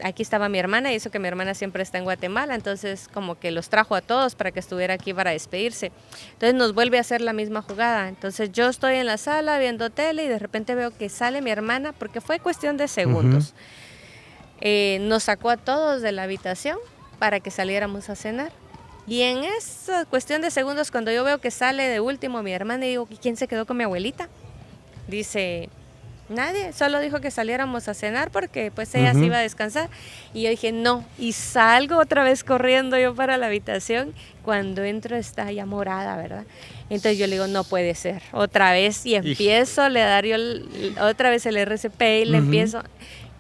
aquí estaba mi hermana, y eso que mi hermana siempre está en Guatemala, entonces como que los trajo a todos para que estuviera aquí para despedirse. Entonces nos vuelve a hacer la misma jugada. Entonces yo estoy en la sala viendo tele y de repente veo que sale mi hermana, porque fue cuestión de segundos. Nos sacó a todos de la habitación para que saliéramos a cenar. Y en esa cuestión de segundos, cuando yo veo que sale de último mi hermana, y digo, ¿y quién se quedó con mi abuelita? Dice, nadie, solo dijo que saliéramos a cenar porque pues ella se iba a descansar. Y yo dije, no, y salgo otra vez corriendo yo para la habitación. Cuando entro está ya morada, ¿verdad? Entonces yo le digo, no puede ser, otra vez. Y empiezo a le dar yo otra vez el RCP y le empiezo...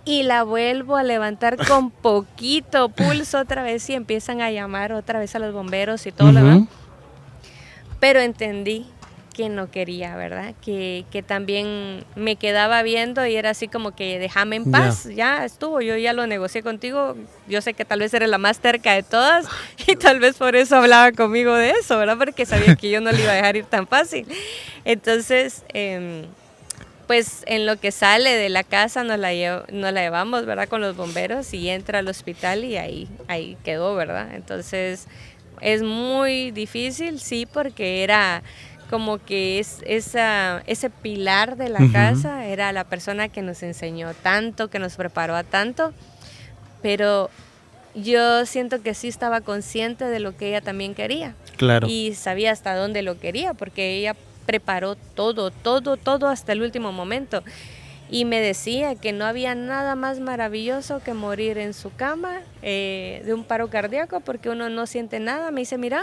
Y la vuelvo a levantar con poquito pulso otra vez y empiezan a llamar otra vez a los bomberos y todo lo demás. Pero entendí que no quería, ¿verdad? Que también me quedaba viendo y era así como que déjame en paz, ya estuvo, yo ya lo negocié contigo, yo sé que tal vez eres la más terca de todas y tal vez por eso hablaba conmigo de eso, ¿verdad? Porque sabía que yo no le iba a dejar ir tan fácil. Entonces... pues en lo que sale de la casa nos la llevamos, ¿verdad? Con los bomberos y entra al hospital y ahí quedó, ¿verdad? Entonces es muy difícil, sí, porque era como que ese pilar de la casa, era la persona que nos enseñó tanto, que nos preparó a tanto, pero yo siento que sí estaba consciente de lo que ella también quería. Claro. Y sabía hasta dónde lo quería, porque ella preparó todo hasta el último momento. Y me decía que no había nada más maravilloso que morir en su cama de un paro cardíaco, porque uno no siente nada. Me dice, mira,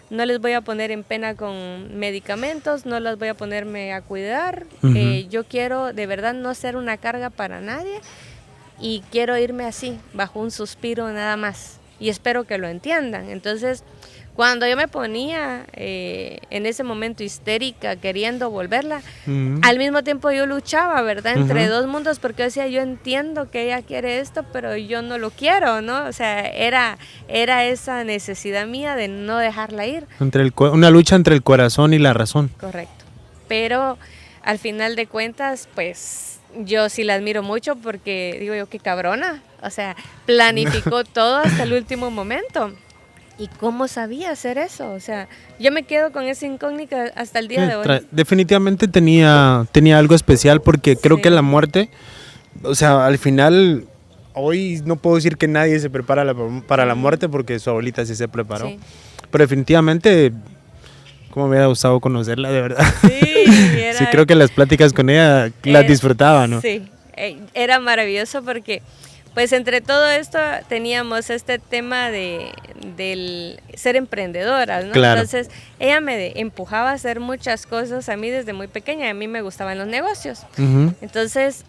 no les voy a poner en pena con medicamentos, no las voy a ponerme a cuidar. Yo quiero de verdad no ser una carga para nadie y quiero irme así, bajo un suspiro nada más. Y espero que lo entiendan. Entonces... cuando yo me ponía en ese momento histérica, queriendo volverla, al mismo tiempo yo luchaba, ¿verdad? Entre dos mundos, porque yo decía, yo entiendo que ella quiere esto, pero yo no lo quiero, ¿no? O sea, era esa necesidad mía de no dejarla ir. Una lucha entre el corazón y la razón. Correcto. Pero al final de cuentas, pues... yo sí la admiro mucho porque, digo yo, qué cabrona. O sea, planificó todo hasta el último momento. ¿Y cómo sabía hacer eso? O sea, yo me quedo con esa incógnita hasta el día de hoy. Definitivamente tenía algo especial porque creo que la muerte, o sea, al final, hoy no puedo decir que nadie se prepara para la muerte porque su abuelita sí se preparó. Sí. Pero definitivamente, como me hubiera gustado conocerla, de verdad. Sí, creo que las pláticas con ella las disfrutaba, ¿no? Sí, era maravilloso porque... pues entre todo esto teníamos este tema del ser emprendedoras, ¿no? Claro. Entonces ella me empujaba a hacer muchas cosas a mí desde muy pequeña, a mí me gustaban los negocios. Entonces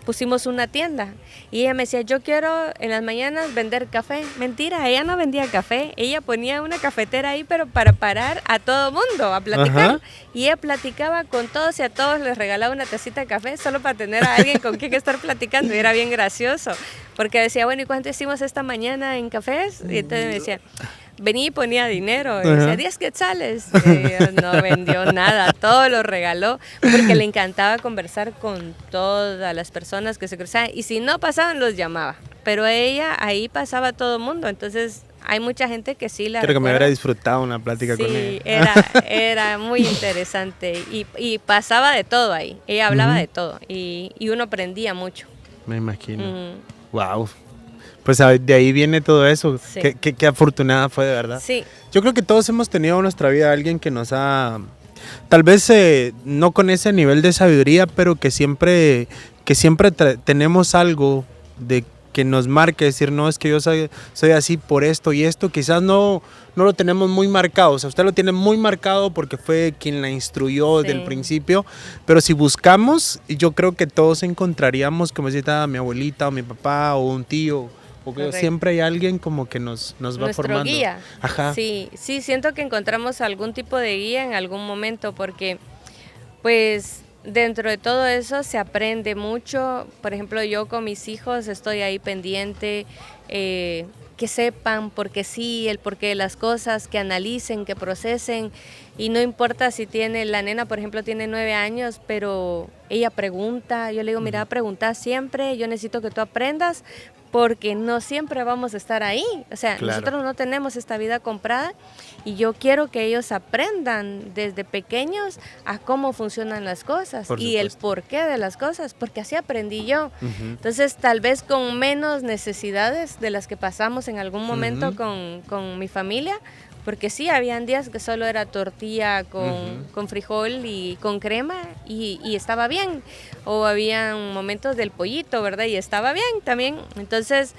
pusimos una tienda y ella me decía, yo quiero en las mañanas vender café. Mentira, ella no vendía café, ella ponía una cafetera ahí, pero para parar a todo mundo a platicar. Y ella platicaba con todos y a todos les regalaba una tacita de café solo para tener a alguien con quien estar platicando. Y era bien gracioso, porque decía, bueno, ¿y cuánto hicimos esta mañana en cafés? Y entonces me decía, venía y ponía dinero, y decía, 10 quetzales. Y no vendió nada, todo lo regaló, porque le encantaba conversar con todas las personas que se cruzaban, y si no pasaban, los llamaba. Pero ella ahí pasaba todo el mundo, entonces hay mucha gente que sí la Creo recuerda. que me hubiera disfrutado una plática con ella. Sí, era muy interesante, y pasaba de todo ahí, ella hablaba de todo, y uno aprendía mucho. Me imagino. Wow. Pues de ahí viene todo eso. Sí. Qué afortunada fue, de verdad. Sí. Yo creo que todos hemos tenido en nuestra vida a alguien que nos ha tal vez no con ese nivel de sabiduría, pero que siempre tenemos algo de que nos marque, decir, no, es que yo soy así por esto y esto, quizás no lo tenemos muy marcado, o sea, usted lo tiene muy marcado porque fue quien la instruyó desde el principio, pero si buscamos, yo creo que todos encontraríamos, como decía mi abuelita o mi papá o un tío, porque siempre hay alguien como que nos va nuestro formando. Guía. Ajá. Sí, siento que encontramos algún tipo de guía en algún momento porque pues dentro de todo eso se aprende mucho. Por ejemplo, yo con mis hijos estoy ahí pendiente, que sepan por qué sí, el porqué de las cosas, que analicen, que procesen. Y no importa si la nena, por ejemplo, tiene 9 años, pero ella pregunta. Yo le digo, mira, pregunta siempre, yo necesito que tú aprendas, porque no siempre vamos a estar ahí. O sea, nosotros no tenemos esta vida comprada y yo quiero que ellos aprendan desde pequeños a cómo funcionan las cosas y el porqué de las cosas, porque así aprendí yo. Entonces, tal vez con menos necesidades de las que pasamos en algún momento con mi familia, porque sí, habían días que solo era tortilla con frijol y con crema y estaba bien. O habían momentos del pollito, ¿verdad? Y estaba bien también. Entonces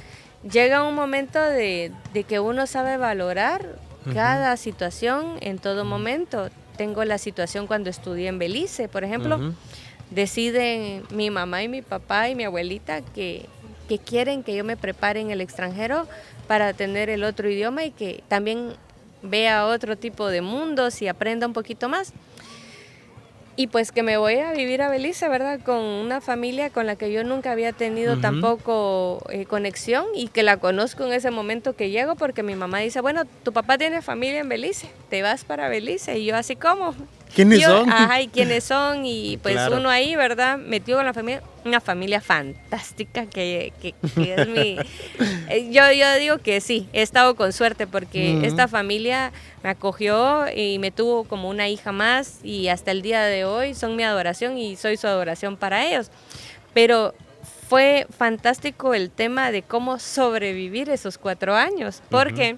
llega un momento de que uno sabe valorar cada situación en todo momento. Tengo la situación cuando estudié en Belice, por ejemplo. Deciden mi mamá y mi papá y mi abuelita que quieren que yo me prepare en el extranjero para tener el otro idioma y que también vea otro tipo de mundos y aprenda un poquito más. Y pues que me voy a vivir a Belice, ¿verdad? Con una familia con la que yo nunca había tenido tampoco conexión y que la conozco en ese momento que llego porque mi mamá dice, bueno, tu papá tiene familia en Belice, te vas para Belice. Y yo así como... ¿Quiénes son? Ajá, y quiénes son, y pues uno ahí, ¿verdad? Metido con la familia, una familia fantástica que es mi... yo digo que sí, he estado con suerte porque esta familia me acogió y me tuvo como una hija más y hasta el día de hoy son mi adoración y soy su adoración para ellos. Pero fue fantástico el tema de cómo sobrevivir esos 4 años, porque...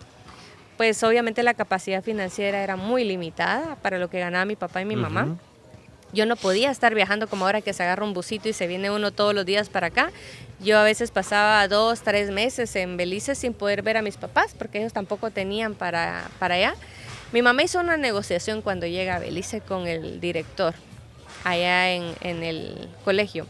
pues obviamente la capacidad financiera era muy limitada para lo que ganaba mi papá y mi mamá. Yo no podía estar viajando como ahora que se agarra un busito y se viene uno todos los días para acá. Yo a veces pasaba 2, 3 meses en Belice sin poder ver a mis papás porque ellos tampoco tenían para allá. Mi mamá hizo una negociación cuando llega a Belice con el director allá en el colegio.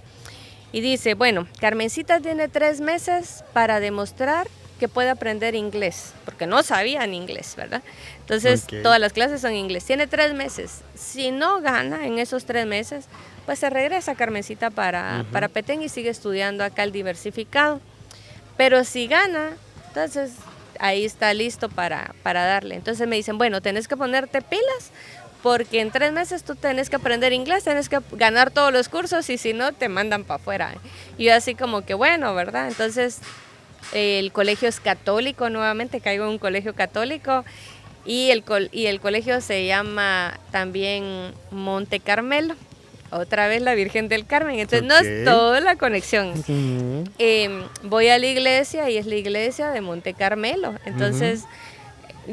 Y dice, bueno, Carmencita tiene 3 meses para demostrar que puede aprender inglés, porque no sabían inglés, ¿verdad? Entonces, todas las clases son inglés. Tiene 3 meses. Si no gana en esos 3 meses, pues se regresa Carmencita para Petén y sigue estudiando acá el diversificado. Pero si gana, entonces ahí está listo para darle. Entonces me dicen, bueno, tenés que ponerte pilas, porque en 3 meses tú tenés que aprender inglés, tenés que ganar todos los cursos y si no, te mandan para afuera. Y yo así como que bueno, ¿verdad? Entonces... el colegio es católico, nuevamente caigo en un colegio católico y el colegio se llama también Monte Carmelo, otra vez la Virgen del Carmen, entonces no es toda la conexión. Voy a la iglesia y es la iglesia de Monte Carmelo, entonces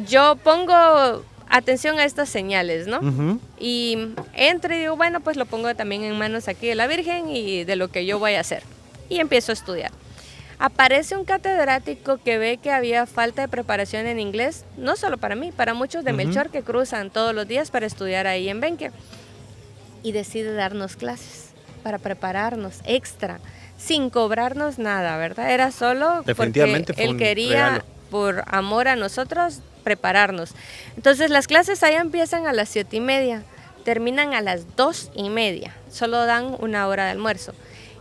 yo pongo atención a estas señales, ¿no? Y entro y digo, bueno, pues lo pongo también en manos aquí de la Virgen y de lo que yo voy a hacer y empiezo a estudiar. Aparece un catedrático que ve que había falta de preparación en inglés, no solo para mí, para muchos de Melchor que cruzan todos los días para estudiar ahí en Benque. Y decide darnos clases para prepararnos extra, sin cobrarnos nada, ¿verdad? Era solo porque él quería, por amor a nosotros, prepararnos. Entonces las clases allá empiezan a las 7:30, terminan a las 2:30, solo dan 1 hora de almuerzo.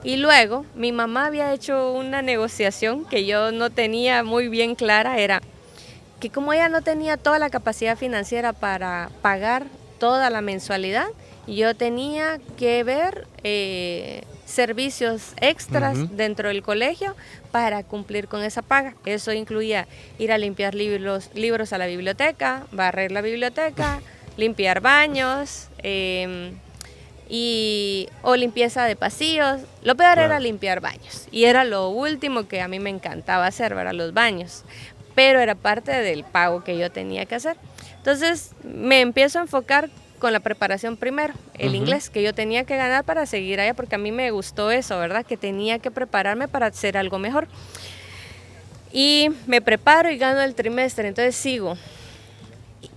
Y luego mi mamá había hecho una negociación que yo no tenía muy bien clara, era que como ella no tenía toda la capacidad financiera para pagar toda la mensualidad, yo tenía que ver servicios extras dentro del colegio para cumplir con esa paga. Eso incluía ir a limpiar libros a la biblioteca, barrer la biblioteca, limpiar baños, o limpieza de pasillos. Lo peor era limpiar baños y era lo último que a mí me encantaba hacer, ¿verdad? Los baños, pero era parte del pago que yo tenía que hacer. Entonces me empiezo a enfocar con la preparación primero, el inglés que yo tenía que ganar para seguir allá, porque a mí me gustó eso, ¿verdad? Que tenía que prepararme para hacer algo mejor. Y me preparo y gano el trimestre, entonces sigo.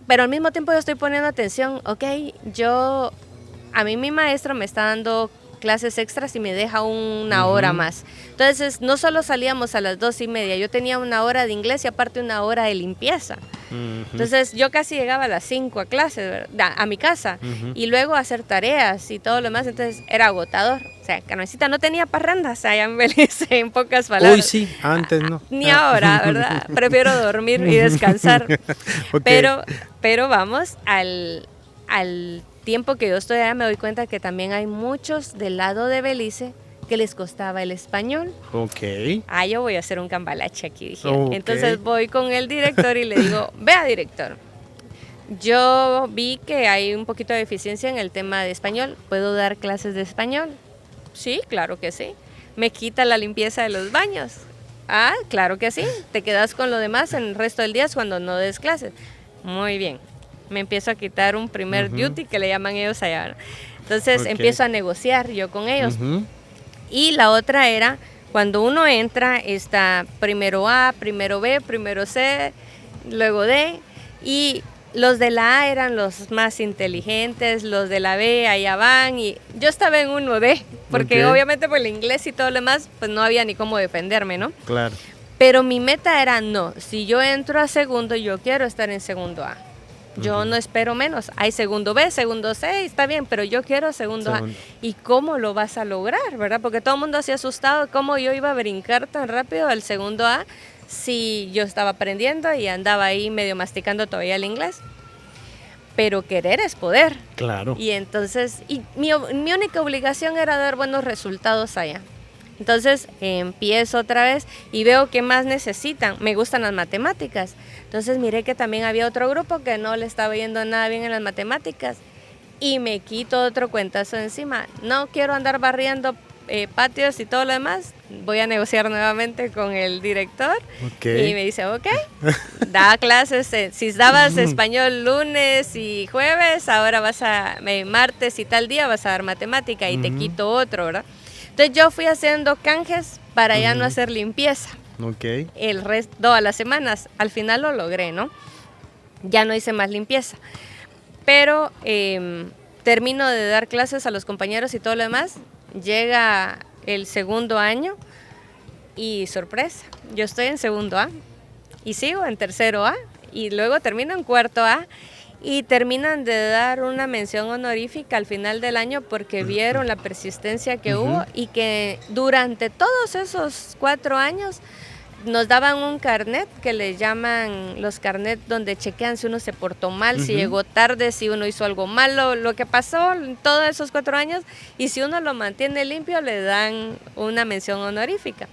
Pero al mismo tiempo yo estoy poniendo atención, a mí mi maestro me está dando clases extras y me deja una hora más. Entonces no solo salíamos a las 2:30, yo tenía una hora de inglés y aparte una hora de limpieza. Entonces yo casi llegaba a las 5 a clases, ¿verdad? A mi casa, y luego a hacer tareas y todo lo demás, entonces era agotador. O sea, Carmencita no tenía parrandas allá en Belice, en pocas palabras. Uy, sí, antes no. Ni ahora, ¿verdad? Prefiero dormir y descansar. Pero vamos, al tiempo que yo estoy allá me doy cuenta que también hay muchos del lado de Belice que les costaba el español. Yo voy a hacer un cambalache aquí, dije. Entonces voy con el director y le digo, vea director, yo vi que hay un poquito de deficiencia en el tema de español, ¿puedo dar clases de español? Sí, claro que sí. ¿Me quita la limpieza de los baños? Claro que sí. Te quedas con lo demás en el resto del día cuando no des clases. Muy bien. Me empiezo a quitar un primer duty que le llaman ellos allá. Entonces empiezo a negociar yo con ellos. Y la otra era, cuando uno entra, está primero A, primero B, primero C, luego D, y los de la A eran los más inteligentes, los de la B allá van, y yo estaba en 1D, porque obviamente por el inglés y todo lo demás, pues no había ni cómo defenderme, ¿no? Claro. Pero mi meta era, no, si yo entro a segundo, yo quiero estar en segundo A. Yo no espero menos. Hay segundo B, segundo C, está bien, pero yo quiero segundo A. ¿Y cómo lo vas a lograr, verdad? Porque todo el mundo se ha asustado cómo yo iba a brincar tan rápido al segundo A si yo estaba aprendiendo y andaba ahí medio masticando todavía el inglés. Pero querer es poder. Claro. Y entonces, mi única obligación era dar buenos resultados allá. Entonces empiezo otra vez y veo qué más necesitan. Me gustan las matemáticas. Entonces miré que también había otro grupo que no le estaba yendo nada bien en las matemáticas. Y me quito otro cuentazo encima. No quiero andar barriendo patios y todo lo demás. Voy a negociar nuevamente con el director. Y me dice, da clases. Si dabas español lunes y jueves, ahora martes y tal día vas a dar matemática y te quito otro, ¿verdad? Entonces yo fui haciendo canjes para ya no hacer limpieza. El resto, todas las semanas. Al final lo logré, ¿no? Ya no hice más limpieza. Pero termino de dar clases a los compañeros y todo lo demás. Llega el segundo año y sorpresa, yo estoy en segundo A y sigo en tercero A y luego termino en cuarto A. Y terminan de dar una mención honorífica al final del año porque vieron la persistencia que hubo y que durante todos esos 4 años nos daban un carnet que le llaman los carnet donde chequean si uno se portó mal, si llegó tarde, si uno hizo algo malo, lo que pasó en todos esos 4 años, y si uno lo mantiene limpio le dan una mención honorífica.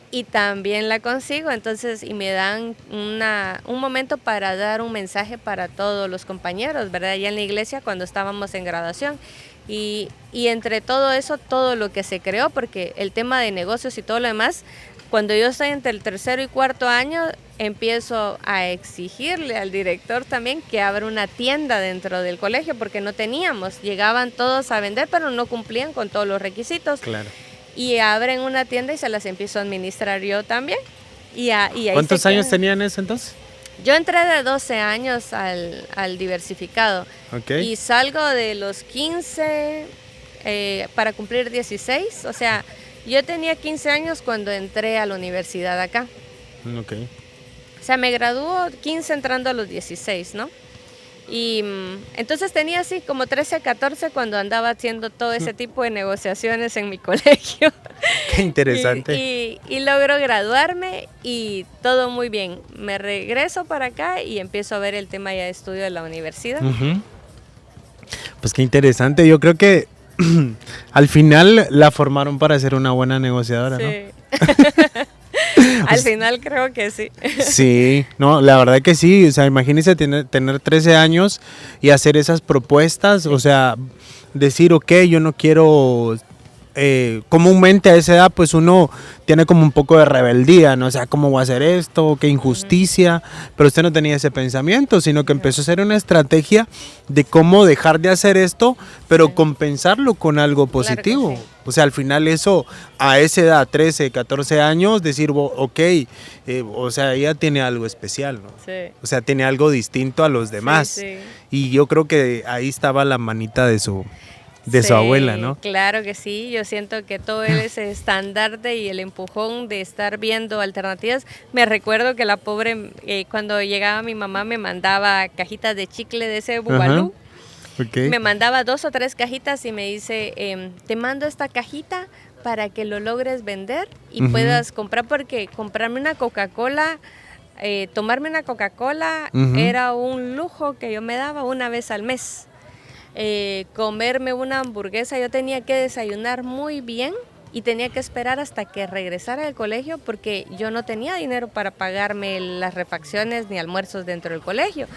Y también la consigo, entonces, y me dan un momento para dar un mensaje para todos los compañeros, ¿verdad? Allá en la iglesia cuando estábamos en graduación. Y entre todo eso, todo lo que se creó, porque el tema de negocios y todo lo demás, cuando yo estoy entre el tercero y cuarto año, empiezo a exigirle al director también que abra una tienda dentro del colegio, porque no teníamos, llegaban todos a vender, pero no cumplían con todos los requisitos. Claro. Y abren una tienda y se las empiezo a administrar yo también. Y ahí ¿cuántos años tenían eso entonces? Yo entré de 12 años al diversificado. Y salgo de los 15 para cumplir 16. O sea, yo tenía 15 años cuando entré a la universidad acá. O sea, me graduó 15 entrando a los 16, ¿no? Y entonces tenía así como 13, 14 cuando andaba haciendo todo ese tipo de negociaciones en mi colegio. Qué interesante. Y logro graduarme y todo muy bien. Me regreso para acá y empiezo a ver el tema ya de estudio de la universidad. Pues qué interesante. Yo creo que al final la formaron para ser una buena negociadora, ¿no? Al final creo que sí. Sí, no, la verdad que sí. O sea, imagínese tener 13 años y hacer esas propuestas. O sea, decir, yo no quiero comúnmente a esa edad pues uno tiene como un poco de rebeldía, ¿no? O sea, ¿cómo voy a hacer esto? ¿Qué injusticia? Pero usted no tenía ese pensamiento, sino que empezó a hacer una estrategia de cómo dejar de hacer esto, pero compensarlo con algo positivo. Sí. O sea, al final eso, a esa edad, 13, 14 años, decir, ok, o sea, ella tiene algo especial, ¿no? Sí. O sea, tiene algo distinto a los demás. Sí. Y yo creo que ahí estaba la manita de su abuela, ¿no? Claro que sí, yo siento que todo ese estandarte y el empujón de estar viendo alternativas, me recuerdo que la pobre, cuando llegaba mi mamá me mandaba cajitas de chicle de ese bubalú. Okay. Me mandaba 2 o 3 cajitas y me dice, te mando esta cajita para que lo logres vender y puedas comprar, porque comprarme una Coca-Cola, tomarme una Coca-Cola era un lujo que yo me daba una vez al mes. Comerme una hamburguesa, yo tenía que desayunar muy bien y tenía que esperar hasta que regresara del colegio porque yo no tenía dinero para pagarme las refacciones ni almuerzos dentro del colegio.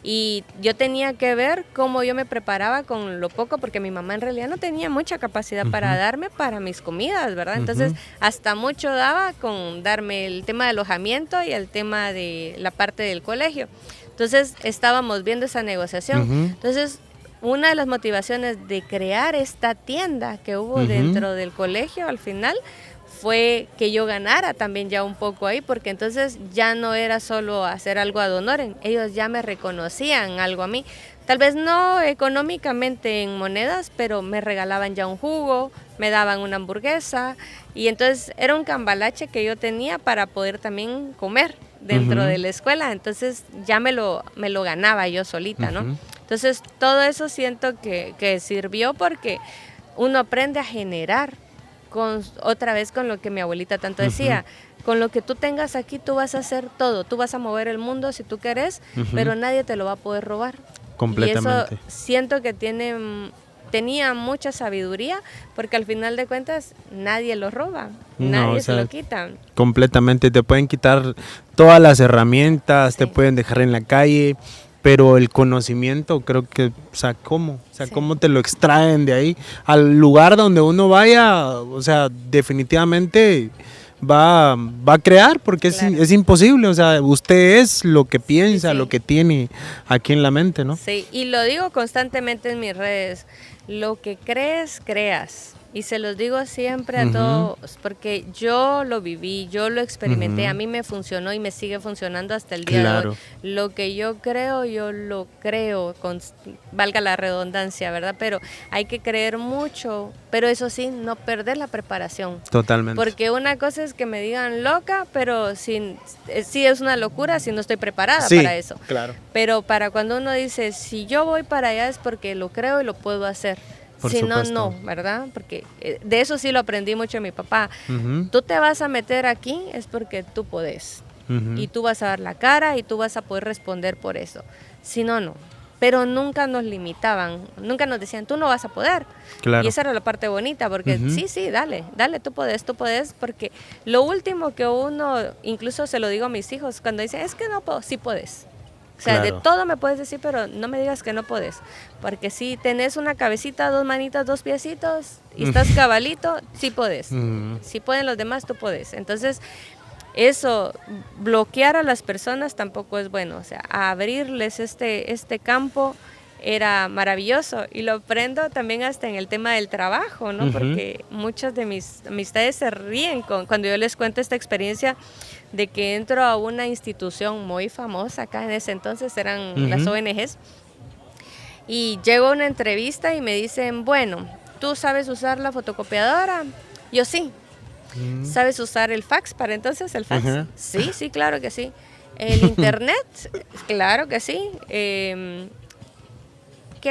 Y yo tenía que ver cómo yo me preparaba con lo poco, porque mi mamá en realidad no tenía mucha capacidad para darme para mis comidas, ¿verdad? Entonces, hasta mucho daba con darme el tema de alojamiento y el tema de la parte del colegio. Entonces, estábamos viendo esa negociación. Entonces, una de las motivaciones de crear esta tienda que hubo dentro del colegio al final fue que yo ganara también ya un poco ahí, porque entonces ya no era solo hacer algo ad honorem, ellos ya me reconocían algo a mí, tal vez no económicamente en monedas, pero me regalaban ya un jugo, me daban una hamburguesa, y entonces era un cambalache que yo tenía para poder también comer dentro de la escuela, entonces ya me lo ganaba yo solita, ¿no? Entonces todo eso siento que sirvió, porque uno aprende a generar otra vez con lo que mi abuelita tanto decía, con lo que tú tengas aquí tú vas a hacer todo, tú vas a mover el mundo si tú querés, pero nadie te lo va a poder robar. Completamente. Y eso siento que tenía mucha sabiduría, porque al final de cuentas nadie lo roba, nadie se lo quita. Completamente, te pueden quitar todas las herramientas, te pueden dejar en la calle, pero el conocimiento creo que, o sea, ¿cómo? O sea, ¿cómo te lo extraen de ahí? Al lugar donde uno vaya, o sea, definitivamente va a crear, porque es imposible, o sea, usted es lo que piensa, lo que tiene aquí en la mente, ¿no? Sí, y lo digo constantemente en mis redes, lo que crees, creas. Y se los digo siempre a todos, porque yo lo viví, yo lo experimenté, a mí me funcionó y me sigue funcionando hasta el día de hoy. Lo que yo lo creo, valga la redundancia, ¿verdad? Pero hay que creer mucho, pero eso sí, no perder la preparación. Totalmente. Porque una cosa es que me digan loca, pero sí es una locura si no estoy preparada para eso. Claro. Pero para cuando uno dice, si yo voy para allá es porque lo creo y lo puedo hacer. Si no, no, ¿verdad? Porque de eso sí lo aprendí mucho de mi papá. Tú te vas a meter aquí es porque tú podés. Y tú vas a dar la cara y tú vas a poder responder por eso. Si no, no. Pero nunca nos limitaban, nunca nos decían, tú no vas a poder. Claro. Y esa era la parte bonita, porque sí, dale, tú podés, porque lo último que uno, incluso se lo digo a mis hijos, cuando dicen, es que no puedo, sí podés. O sea, de todo me puedes decir, pero no me digas que no puedes. Porque si tenés una cabecita, 2 manitas, 2 piecitos y estás cabalito, sí podés. Si pueden los demás, tú podés. Entonces, eso, bloquear a las personas tampoco es bueno. O sea, abrirles este campo era maravilloso. Y lo aprendo también hasta en el tema del trabajo, ¿no? Porque muchas de mis amistades se ríen cuando yo les cuento esta experiencia de que entro a una institución muy famosa acá en ese entonces, eran las ONGs, y llego a una entrevista y me dicen, bueno, ¿tú sabes usar la fotocopiadora? Yo sí. ¿Sabes usar el fax para entonces, el fax? Sí, claro que sí. ¿El internet? Claro que sí. ¿Qué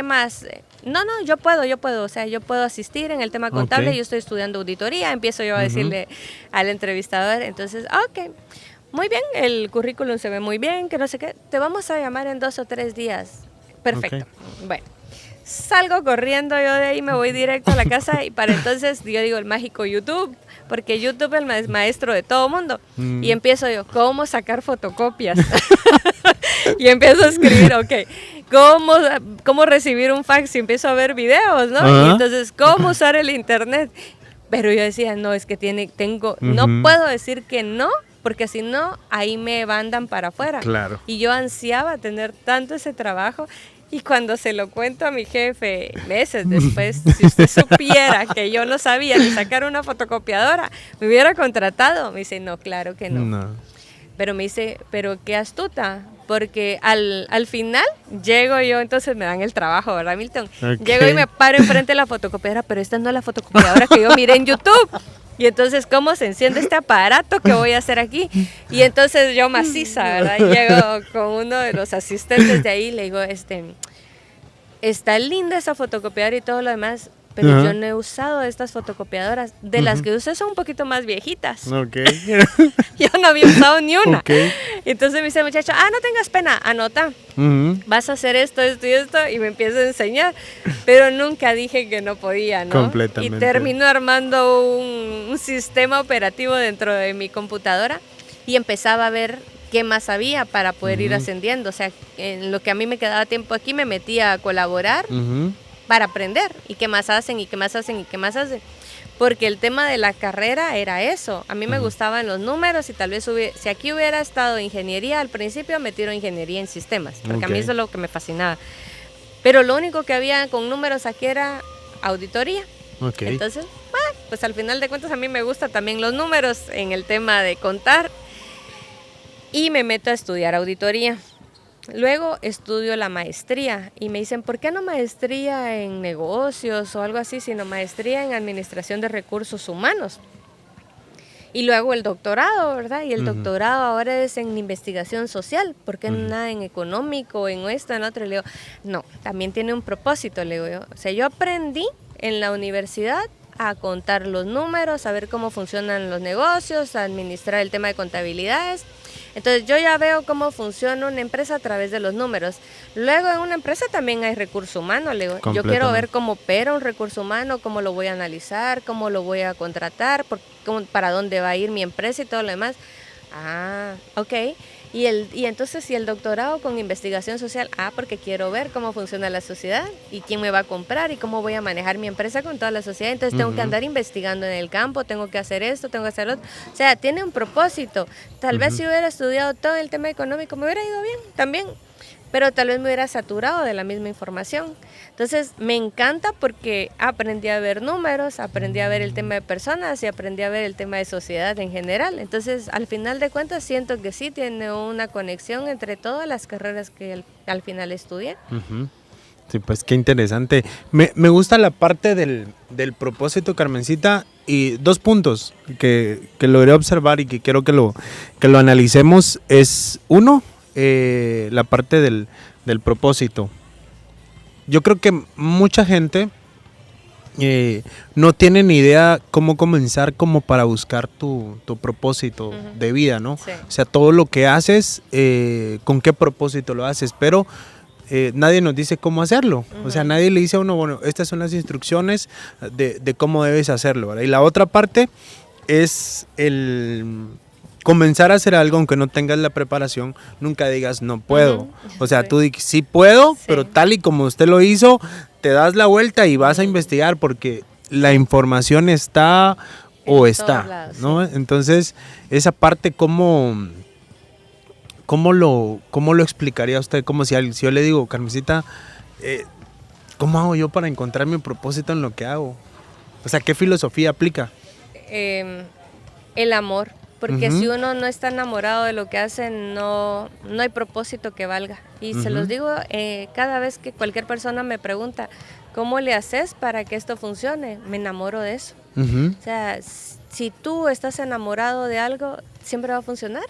más? No, yo puedo, o sea, yo puedo asistir en el tema contable, yo estoy estudiando auditoría, empiezo yo a decirle al entrevistador, entonces, ok, muy bien, el currículum se ve muy bien, que no sé qué, te vamos a llamar en 2 o 3 días, perfecto, bueno. Salgo corriendo yo de ahí, me voy directo a la casa y para entonces yo digo el mágico YouTube, porque YouTube es el maestro de todo mundo. Y empiezo yo, ¿cómo sacar fotocopias? Y empiezo a escribir, ¿cómo recibir un fax? Y empiezo a ver videos, ¿no? Y entonces, ¿cómo usar el internet? Pero yo decía, no, es que no puedo decir que no, porque si no, ahí me mandan para afuera. Claro. Y yo ansiaba tener tanto ese trabajo. Y cuando se lo cuento a mi jefe, meses después, si usted supiera que yo no sabía ni sacar una fotocopiadora, me hubiera contratado. Me dice, no, claro que no. Pero me dice, pero qué astuta, porque al final llego yo, entonces me dan el trabajo, ¿verdad, Milton? Okay. Llego y me paro enfrente de la fotocopiadora, pero esta no es la fotocopiadora que yo miré en YouTube. Y entonces, ¿cómo se enciende este aparato que voy a hacer aquí? Y entonces yo maciza, ¿verdad? Llego con uno de los asistentes de ahí y le digo, está linda esa fotocopiadora y todo lo demás, pero yo no he usado estas fotocopiadoras. De las que usé son un poquito más viejitas. Okay. Yo no había usado ni una. Okay. Entonces me dice el muchacho, no tengas pena, anota. Vas a hacer esto, esto y esto, y me empieza a enseñar. Pero nunca dije que no podía, ¿no? Completamente. Y termino armando un sistema operativo dentro de mi computadora y empezaba a ver qué más había para poder ir ascendiendo. O sea, en lo que a mí me quedaba tiempo aquí, me metía a colaborar para aprender. Y qué más hacen, y qué más hacen, y qué más hacen. Porque el tema de la carrera era eso. A mí me gustaban los números y tal vez si aquí hubiera estado ingeniería al principio, metieron ingeniería en sistemas. Porque a mí eso es lo que me fascinaba. Pero lo único que había con números aquí era auditoría. Okay. Entonces, pues al final de cuentas a mí me gustan también los números en el tema de contar. Y me meto a estudiar auditoría. Luego estudio la maestría y me dicen, ¿por qué no maestría en negocios o algo así, sino maestría en administración de recursos humanos? Y luego el doctorado, ¿verdad? Y el doctorado ahora es en investigación social. ¿Por qué nada en económico, en esto, en otro? Le digo, no, también tiene un propósito, le digo yo. O sea, yo aprendí en la universidad a contar los números, a ver cómo funcionan los negocios, a administrar el tema de contabilidades. Entonces yo ya veo cómo funciona una empresa a través de los números. Luego en una empresa también hay recurso humano. Le digo, yo quiero ver cómo opera un recurso humano, cómo lo voy a analizar, cómo lo voy a contratar, para dónde va a ir mi empresa y todo lo demás. Ok. Y entonces, ¿y el doctorado con investigación social? Porque quiero ver cómo funciona la sociedad y quién me va a comprar y cómo voy a manejar mi empresa con toda la sociedad. Entonces tengo que andar investigando en el campo, tengo que hacer esto, tengo que hacer lo otro. O sea, tiene un propósito. Tal vez si hubiera estudiado todo el tema económico me hubiera ido bien también, pero tal vez me hubiera saturado de la misma información. Entonces me encanta porque aprendí a ver números, aprendí a ver el tema de personas y aprendí a ver el tema de sociedad en general. Entonces al final de cuentas siento que sí tiene una conexión entre todas las carreras que al final estudié. Sí, pues qué interesante. Me gusta la parte del propósito, Carmencita, y 2 puntos que logré observar y que quiero que lo analicemos. Es uno, la parte del propósito. Yo creo que mucha gente no tiene ni idea cómo comenzar como para buscar tu propósito de vida, ¿no? Sí. O sea, todo lo que haces, con qué propósito lo haces, pero nadie nos dice cómo hacerlo. O sea, nadie le dice a uno, bueno, estas son las instrucciones de cómo debes hacerlo, ¿verdad? Y la otra parte es el comenzar a hacer algo, aunque no tengas la preparación, nunca digas no puedo. O sea, tú dices sí puedo, pero tal y como usted lo hizo, te das la vuelta y vas a investigar porque la información está o está, lados, ¿no? Entonces, esa parte, ¿cómo lo explicaría usted? Como si yo le digo, Carmencita, ¿cómo hago yo para encontrar mi propósito en lo que hago? O sea, ¿qué filosofía aplica? El amor. Porque si uno no está enamorado de lo que hace, no hay propósito que valga. Y se los digo cada vez que cualquier persona me pregunta, ¿cómo le haces para que esto funcione? Me enamoro de eso. O sea, si tú estás enamorado de algo, siempre va a funcionar.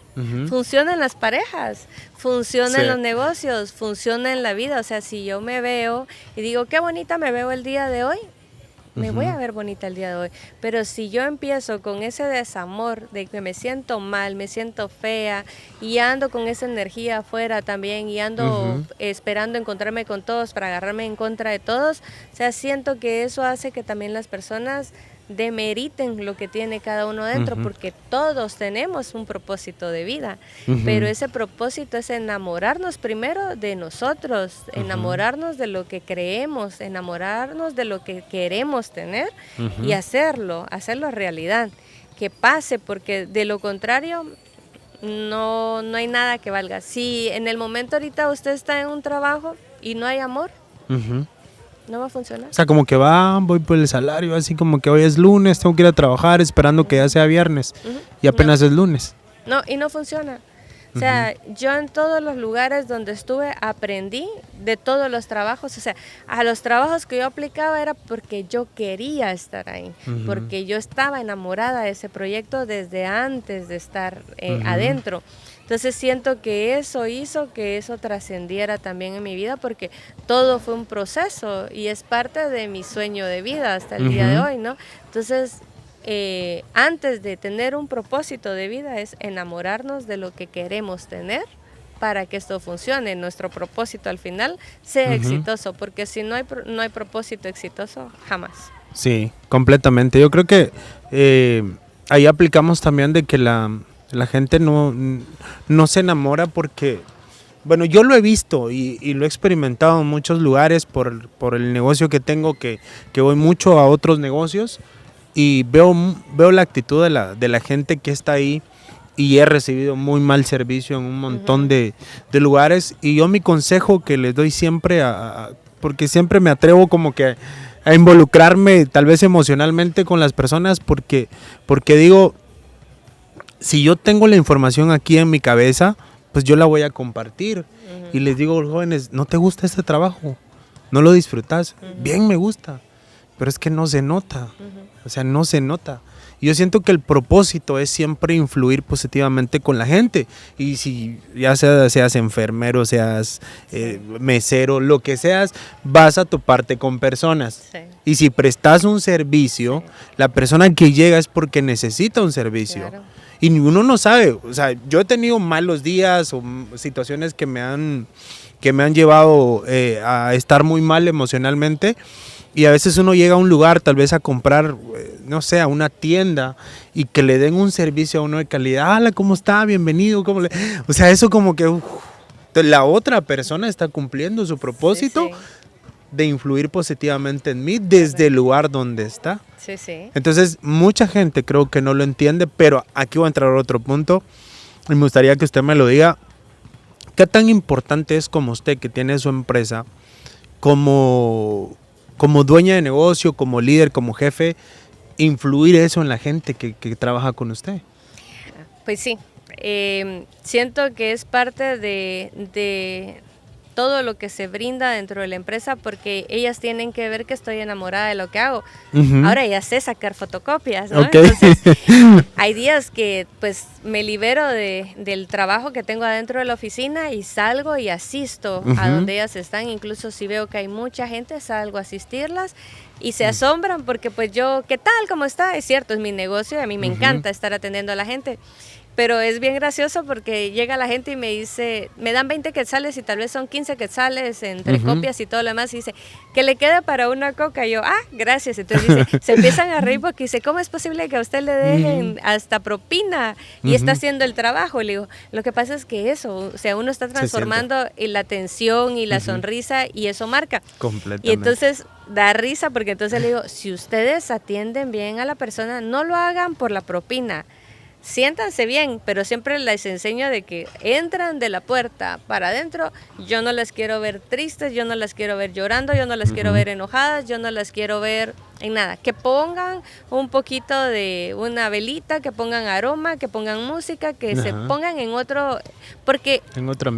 Funciona en las parejas, funciona en los negocios, funciona en la vida. O sea, si yo me veo y digo, qué bonita me veo el día de hoy, me voy a ver bonita el día de hoy. Pero si yo empiezo con ese desamor de que me siento mal, me siento fea y ando con esa energía afuera también y ando esperando encontrarme con todos para agarrarme en contra de todos, o sea, siento que eso hace que también las personas demeriten lo que tiene cada uno dentro, porque todos tenemos un propósito de vida, pero ese propósito es enamorarnos primero de nosotros, enamorarnos de lo que creemos, enamorarnos de lo que queremos tener y hacerlo realidad, que pase, porque de lo contrario no hay nada que valga. Si en el momento ahorita usted está en un trabajo y no hay amor, no va a funcionar. O sea, como que voy por el salario, así como que hoy es lunes, tengo que ir a trabajar esperando que ya sea viernes y apenas es lunes. No, y no funciona. O sea, yo en todos los lugares donde estuve aprendí de todos los trabajos. O sea, a los trabajos que yo aplicaba era porque yo quería estar ahí, porque yo estaba enamorada de ese proyecto desde antes de estar adentro. Entonces siento que eso hizo que eso trascendiera también en mi vida, porque todo fue un proceso y es parte de mi sueño de vida hasta el día de hoy, ¿no? Entonces, antes de tener un propósito de vida es enamorarnos de lo que queremos tener para que esto funcione, nuestro propósito al final sea exitoso, porque si no hay propósito exitoso, jamás. Sí, completamente. Yo creo que ahí aplicamos también de que la gente no se enamora porque, bueno, yo lo he visto y lo he experimentado en muchos lugares por el negocio que tengo, que voy mucho a otros negocios y veo la actitud de la gente que está ahí, y he recibido muy mal servicio en un montón de lugares, y yo mi consejo que les doy siempre, porque siempre me atrevo como que a involucrarme tal vez emocionalmente con las personas, porque digo, si yo tengo la información aquí en mi cabeza, pues yo la voy a compartir. Y les digo a los jóvenes, ¿no te gusta este trabajo? ¿No lo disfrutas? Bien, me gusta, pero es que no se nota. O sea, no se nota. Y yo siento que el propósito es siempre influir positivamente con la gente. Y si ya seas enfermero, seas mesero, lo que seas, vas a toparte con personas. Sí. Y si prestas un servicio, la persona que llega es porque necesita un servicio. Claro. Y uno no sabe. O sea, yo he tenido malos días o situaciones que me han llevado a estar muy mal emocionalmente. Y a veces uno llega a un lugar, tal vez a comprar, no sé, a una tienda, y que le den un servicio a uno de calidad. Hola, ¿cómo está? Bienvenido. O sea, eso como que la otra persona está cumpliendo su propósito de influir positivamente en mí desde el lugar donde está. Sí, sí. Entonces, mucha gente creo que no lo entiende, pero aquí voy a entrar a otro punto y me gustaría que usted me lo diga. ¿Qué tan importante es como usted, que tiene su empresa, como dueña de negocio, como líder, como jefe, influir eso en la gente que trabaja con usted? Pues sí, siento que es parte de todo lo que se brinda dentro de la empresa, porque ellas tienen que ver que estoy enamorada de lo que hago. Ahora ya sé sacar fotocopias, ¿no? Okay. Entonces, hay días que pues me libero del trabajo que tengo adentro de la oficina y salgo y asisto a donde ellas están. Incluso si veo que hay mucha gente, salgo a asistirlas y se asombran porque pues yo, ¿qué tal? ¿Cómo está? Es cierto, es mi negocio y a mí me encanta estar atendiendo a la gente. Pero es bien gracioso porque llega la gente y me dice, me dan 20 quetzales y tal vez son 15 quetzales entre copias y todo lo demás, y dice, que le quede para una coca. Y yo, gracias. Entonces dice, se empiezan a reír porque dice, ¿cómo es posible que a usted le dejen hasta propina y está haciendo el trabajo? Y le digo, lo que pasa es que eso, o sea, uno está transformando la atención y la sonrisa, y eso marca. Completamente. Y entonces da risa porque entonces le digo, si ustedes atienden bien a la persona, no lo hagan por la propina. Siéntanse bien, pero siempre les enseño de que entran de la puerta para adentro. Yo no las quiero ver tristes, yo no las quiero ver llorando, yo no las quiero ver enojadas, yo no las quiero ver en nada. Que pongan un poquito de una velita, que pongan aroma, que pongan música, que se pongan en otro, porque en otro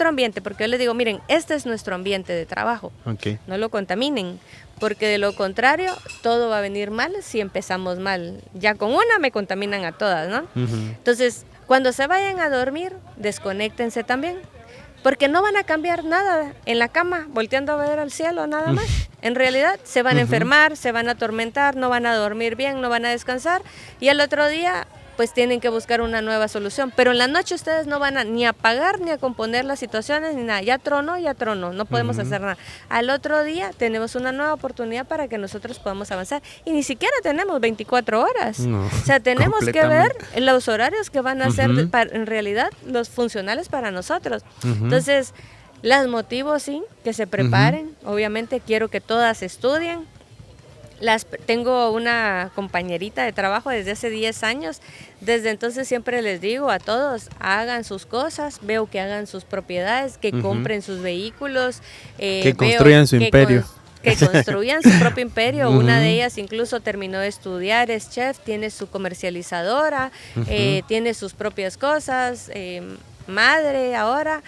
ambiente, porque yo les digo, miren, este es nuestro ambiente de trabajo, no lo contaminen. Porque de lo contrario, todo va a venir mal si empezamos mal. Ya con una me contaminan a todas, ¿no? Entonces, cuando se vayan a dormir, desconéctense también. Porque no van a cambiar nada en la cama, volteando a ver al cielo, nada más. En realidad, se van a enfermar, se van a atormentar, no van a dormir bien, no van a descansar. Y al otro día, pues tienen que buscar una nueva solución. Pero en la noche ustedes no van ni a pagar ni a componer las situaciones ni nada. Ya tronó, no podemos hacer nada. Al otro día tenemos una nueva oportunidad para que nosotros podamos avanzar. Y ni siquiera tenemos 24 horas. No, o sea, tenemos que ver los horarios que van a ser en realidad los funcionales para nosotros. Entonces, las motivo, sí, que se preparen. Obviamente quiero que todas estudien. Tengo una compañerita de trabajo desde hace 10 años. Desde entonces siempre les digo a todos, hagan sus cosas, veo que hagan sus propiedades, que compren sus vehículos. Que construyan su imperio. Que construyan su propio imperio. Una de ellas incluso terminó de estudiar, es chef, tiene su comercializadora, tiene sus propias cosas, madre ahora.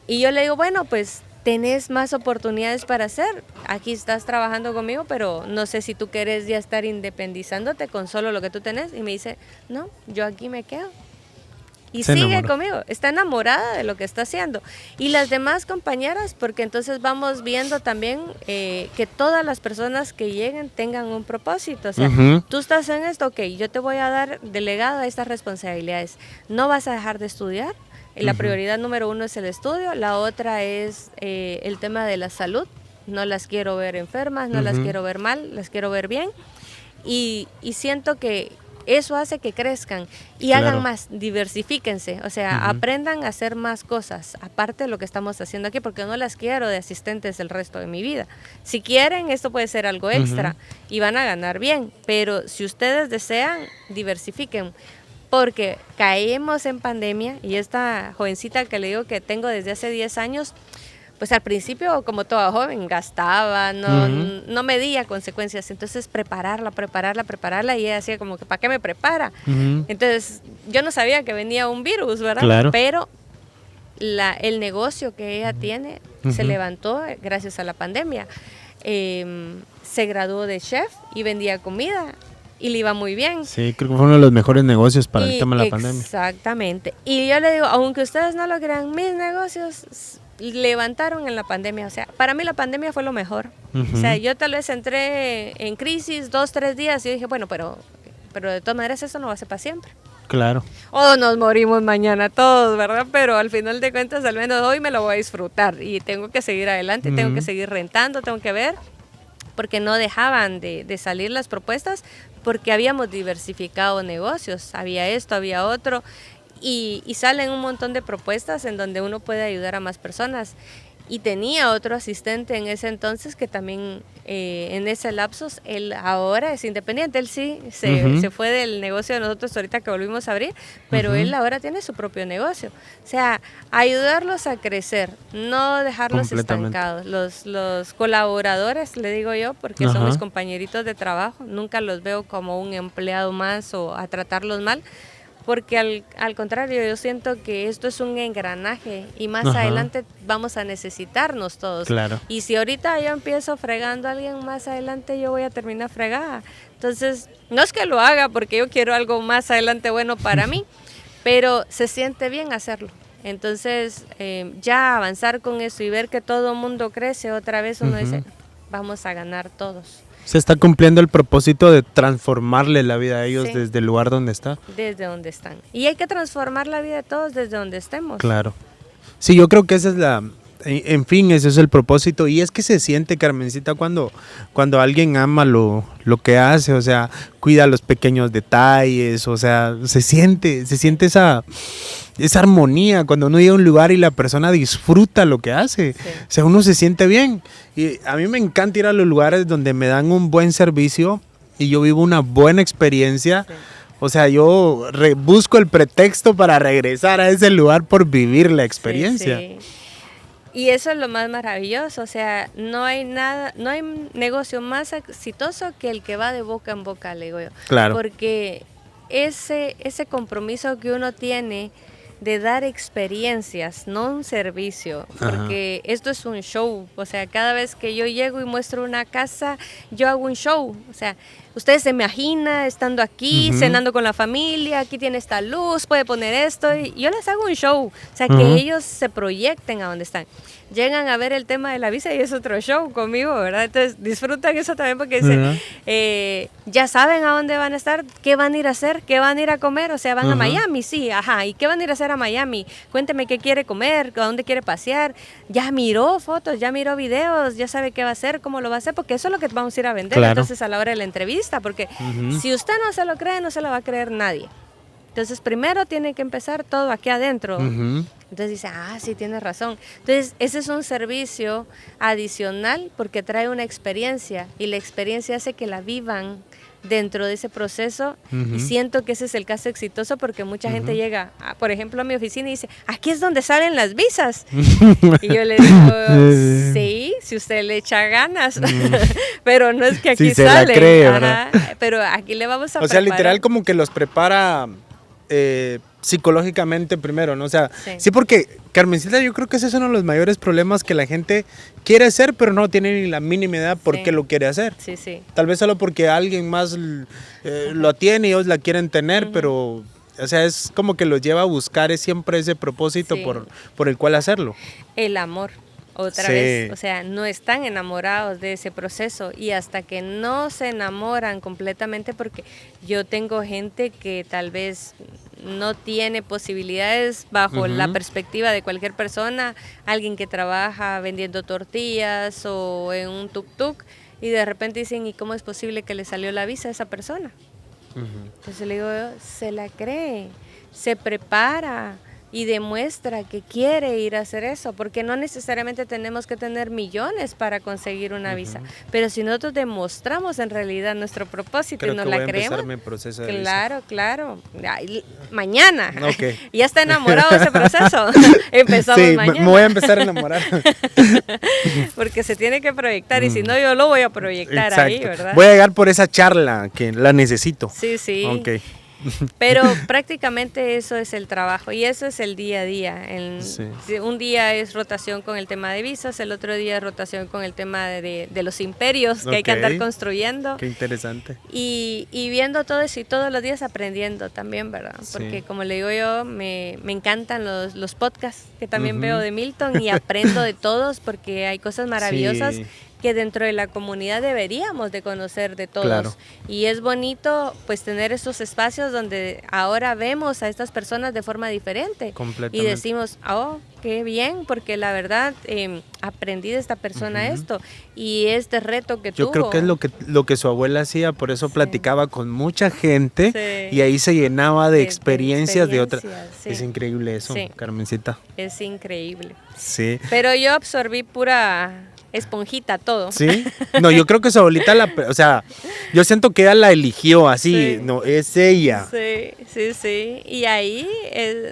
Y yo le digo, bueno, pues tenés más oportunidades para hacer. Aquí estás trabajando conmigo, pero no sé si tú quieres ya estar independizándote con solo lo que tú tenés. Y me dice, no, yo aquí me quedo. Y sigue conmigo, está enamorada de lo que está haciendo. Y las demás compañeras, porque entonces vamos viendo también que todas las personas que lleguen tengan un propósito. O sea, tú estás en esto, ok, yo te voy a dar delegado a estas responsabilidades. No vas a dejar de estudiar. La prioridad número 1 es el estudio, la otra es el tema de la salud. No las quiero ver enfermas, no las quiero ver mal, las quiero ver bien. Y siento que eso hace que crezcan y hagan más, diversifíquense, o sea, aprendan a hacer más cosas, aparte de lo que estamos haciendo aquí, porque no las quiero de asistentes el resto de mi vida. Si quieren, esto puede ser algo extra y van a ganar bien, pero si ustedes desean, diversifiquen. Porque caímos en pandemia y esta jovencita que le digo que tengo desde hace 10 años, pues al principio, como toda joven, gastaba, no medía consecuencias. Entonces prepararla, y ella decía como que ¿para qué me prepara? Entonces yo no sabía que venía un virus, ¿verdad? Claro. Pero el negocio que ella tiene se levantó gracias a la pandemia. Se graduó de chef y vendía comida. Y le iba muy bien. Sí, creo que fue uno de los mejores negocios para el tema de la pandemia. Exactamente. Y yo le digo, aunque ustedes no lo crean, mis negocios levantaron en la pandemia. O sea, para mí la pandemia fue lo mejor. O sea, yo tal vez entré en crisis 2-3 días y yo dije, bueno, pero de todas maneras eso no va a ser para siempre. Claro. O nos morimos mañana todos, ¿verdad? Pero al final de cuentas, al menos hoy me lo voy a disfrutar. Y tengo que seguir adelante, tengo que seguir rentando, tengo que ver. Porque no dejaban de salir las propuestas, porque habíamos diversificado negocios, había esto, había otro, y salen un montón de propuestas en donde uno puede ayudar a más personas. Y tenía otro asistente en ese entonces que también en ese lapsus, él ahora es independiente, él sí se fue del negocio de nosotros ahorita que volvimos a abrir, pero él ahora tiene su propio negocio. O sea, ayudarlos a crecer, no dejarlos estancados. Los colaboradores, le digo yo, porque son mis compañeritos de trabajo, nunca los veo como un empleado más o a tratarlos mal, porque al contrario, yo siento que esto es un engranaje y más adelante vamos a necesitarnos todos. Claro. Y si ahorita yo empiezo fregando a alguien, más adelante yo voy a terminar fregada. Entonces, no es que lo haga porque yo quiero algo más adelante bueno para mí, pero se siente bien hacerlo. Entonces, ya avanzar con eso y ver que todo el mundo crece, otra vez uno dice, vamos a ganar todos. Se está cumpliendo el propósito de transformarle la vida a ellos desde el lugar donde está. Desde donde están. Y hay que transformar la vida de todos desde donde estemos. Claro. Sí, yo creo que esa es en fin, ese es el propósito. Y es que se siente, Carmencita, cuando alguien ama lo que hace, o sea, cuida los pequeños detalles, o sea, se siente esa armonía cuando uno llega a un lugar y la persona disfruta lo que hace. Sí. O sea, uno se siente bien. Y a mí me encanta ir a los lugares donde me dan un buen servicio y yo vivo una buena experiencia. Sí. O sea, yo busco el pretexto para regresar a ese lugar por vivir la experiencia. Sí, sí. Y eso es lo más maravilloso, o sea, no hay negocio más exitoso que el que va de boca en boca, le digo yo. Claro. Porque ese compromiso que uno tiene de dar experiencias, no un servicio, porque esto es un show, o sea, cada vez que yo llego y muestro una casa, yo hago un show, o sea, ustedes se imaginan estando aquí, cenando con la familia, aquí tiene esta luz, puede poner esto, y yo les hago un show, o sea, que ellos se proyecten a donde están. llegan a ver el tema de la visa y es otro show conmigo, ¿verdad? Entonces disfrutan eso también porque dicen, ya saben a dónde van a estar, qué van a ir a hacer, qué van a ir a comer, o sea, van a Miami, sí, ajá, ¿y qué van a ir a hacer a Miami? Cuénteme qué quiere comer, a dónde quiere pasear, ya miró fotos, ya miró videos, ya sabe qué va a hacer, cómo lo va a hacer, porque eso es lo que vamos a ir a vender, entonces a la hora de la entrevista, porque si usted no se lo cree, no se lo va a creer nadie. Entonces, primero tiene que empezar todo aquí adentro. Entonces dice, sí, tienes razón. Entonces, ese es un servicio adicional porque trae una experiencia y la experiencia hace que la vivan dentro de ese proceso y siento que ese es el caso exitoso porque mucha gente llega, por ejemplo, a mi oficina y dice, aquí es donde salen las visas. Y yo le digo, sí, si usted le echa ganas, pero no es que aquí si salen. Se la cree, ¿verdad? Pero aquí le vamos a preparar. O sea, literal como que los prepara psicológicamente primero, ¿no? O sea, sí, porque Carmencita, yo creo que ese es uno de los mayores problemas que la gente quiere hacer, pero no tiene ni la mínima idea por qué lo quiere hacer. Sí, sí. Tal vez solo porque alguien más lo tiene y ellos la quieren tener, pero, o sea, es como que los lleva a buscar siempre ese propósito por el cual hacerlo. El amor. Otra vez, o sea, no están enamorados de ese proceso y hasta que no se enamoran completamente, porque yo tengo gente que tal vez no tiene posibilidades bajo la perspectiva de cualquier persona, alguien que trabaja vendiendo tortillas o en un tuk-tuk y de repente dicen, ¿y cómo es posible que le salió la visa a esa persona? Entonces le digo, se la cree, se prepara y demuestra que quiere ir a hacer eso, porque no necesariamente tenemos que tener millones para conseguir una visa, pero si nosotros demostramos en realidad nuestro propósito y nos la creemos, mi proceso de claro, visa. Claro, mañana, ya está enamorado de ese proceso, empezamos mañana. Me voy a empezar a enamorar. Porque se tiene que proyectar y si no yo lo voy a proyectar ahí, ¿verdad? Voy a llegar por esa charla que la necesito. Sí, sí. Okay. Pero prácticamente eso es el trabajo y eso es el día a día. Un día es rotación con el tema de visas, el otro día es rotación con el tema de los imperios que hay que andar construyendo. Qué interesante. Y viendo todo eso y todos los días aprendiendo también, ¿verdad? Porque como le digo yo, me encantan los podcasts que también veo de Milton y aprendo de todos porque hay cosas maravillosas que dentro de la comunidad deberíamos de conocer de todos. Claro. Y es bonito pues tener estos espacios donde ahora vemos a estas personas de forma diferente. Completamente. Y decimos, qué bien, porque la verdad aprendí de esta persona esto y este reto que tuvo. Yo creo que es lo que su abuela hacía, por eso platicaba con mucha gente y ahí se llenaba de experiencias de otras. Sí. Es increíble eso, Carmencita. Es increíble. Sí. Pero yo absorbí pura esponjita todo. ¿Sí? No, yo creo que su abuelita o sea, yo siento que ella la eligió así, no, es ella. Sí. Y ahí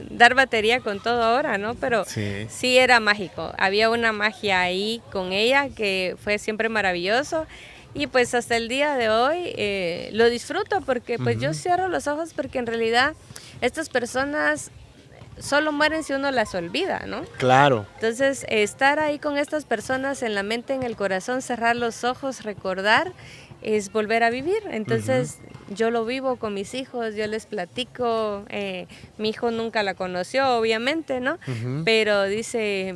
dar batería con todo ahora, ¿no? Pero sí era mágico. Había una magia ahí con ella que fue siempre maravilloso. Y pues hasta el día de hoy lo disfruto porque pues yo cierro los ojos porque en realidad estas personas solo mueren si uno las olvida, ¿no? Claro. Entonces, estar ahí con estas personas en la mente, en el corazón, cerrar los ojos, recordar, es volver a vivir. Entonces, yo lo vivo con mis hijos, yo les platico, mi hijo nunca la conoció, obviamente, ¿no? Pero dice,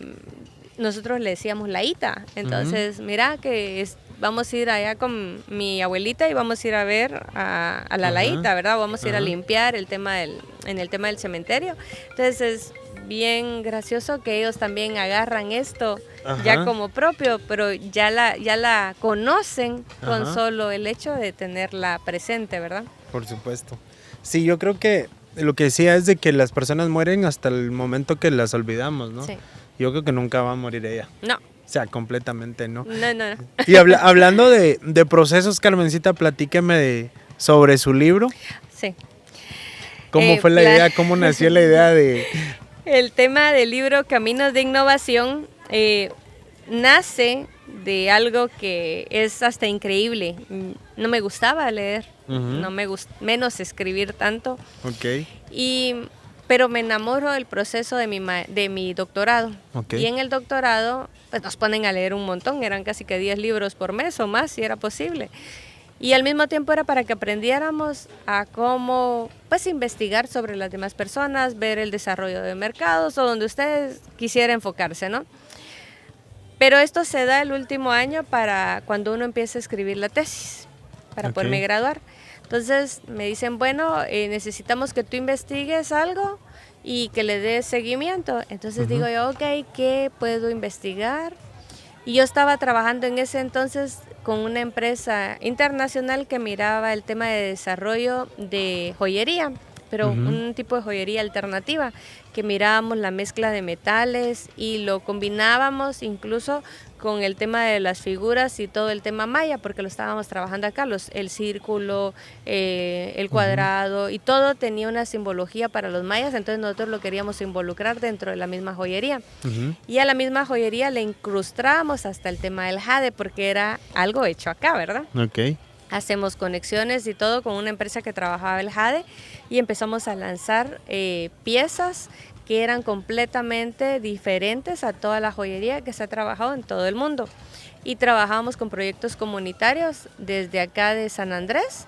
nosotros le decíamos Laíta, entonces, mira que vamos a ir allá con mi abuelita y vamos a ir a ver a la Laíta, ¿verdad? Vamos a ir a limpiar en el tema del cementerio. Entonces es bien gracioso que ellos también agarran esto ya como propio, pero ya la conocen con solo el hecho de tenerla presente, ¿verdad? Por supuesto. Sí, yo creo que lo que decía es de que las personas mueren hasta el momento que las olvidamos, ¿no? Sí. Yo creo que nunca va a morir ella. No. O sea, completamente, ¿no? No. Y hablando de procesos, Carmencita, platíqueme sobre su libro. Sí. ¿Cómo fue la idea? ¿Cómo nació la idea de...? El tema del libro Caminos de Innovación nace de algo que es hasta increíble. No me gustaba leer, no me menos escribir tanto. Okay. Pero me enamoro del proceso de mi doctorado. Okay. Y en el doctorado pues nos ponen a leer un montón, eran casi que 10 libros por mes o más si era posible. Y al mismo tiempo era para que aprendiéramos a cómo pues investigar sobre las demás personas, ver el desarrollo de mercados o donde ustedes quisieran enfocarse, ¿no? Pero esto se da el último año para cuando uno empieza a escribir la tesis, para poderme graduar. Entonces me dicen, bueno, necesitamos que tú investigues algo y que le des seguimiento. Entonces digo yo, ok, ¿qué puedo investigar? Y yo estaba trabajando en ese entonces con una empresa internacional que miraba el tema de desarrollo de joyería, pero un tipo de joyería alternativa, que mirábamos la mezcla de metales y lo combinábamos incluso con el tema de las figuras y todo el tema maya, porque lo estábamos trabajando acá, el círculo, el cuadrado, y todo tenía una simbología para los mayas, entonces nosotros lo queríamos involucrar dentro de la misma joyería. Y a la misma joyería le incrustábamos hasta el tema del jade, porque era algo hecho acá, ¿verdad? Hacemos conexiones y todo con una empresa que trabajaba el jade y empezamos a lanzar piezas que eran completamente diferentes a toda la joyería que se ha trabajado en todo el mundo. Y trabajamos con proyectos comunitarios desde acá de San Andrés,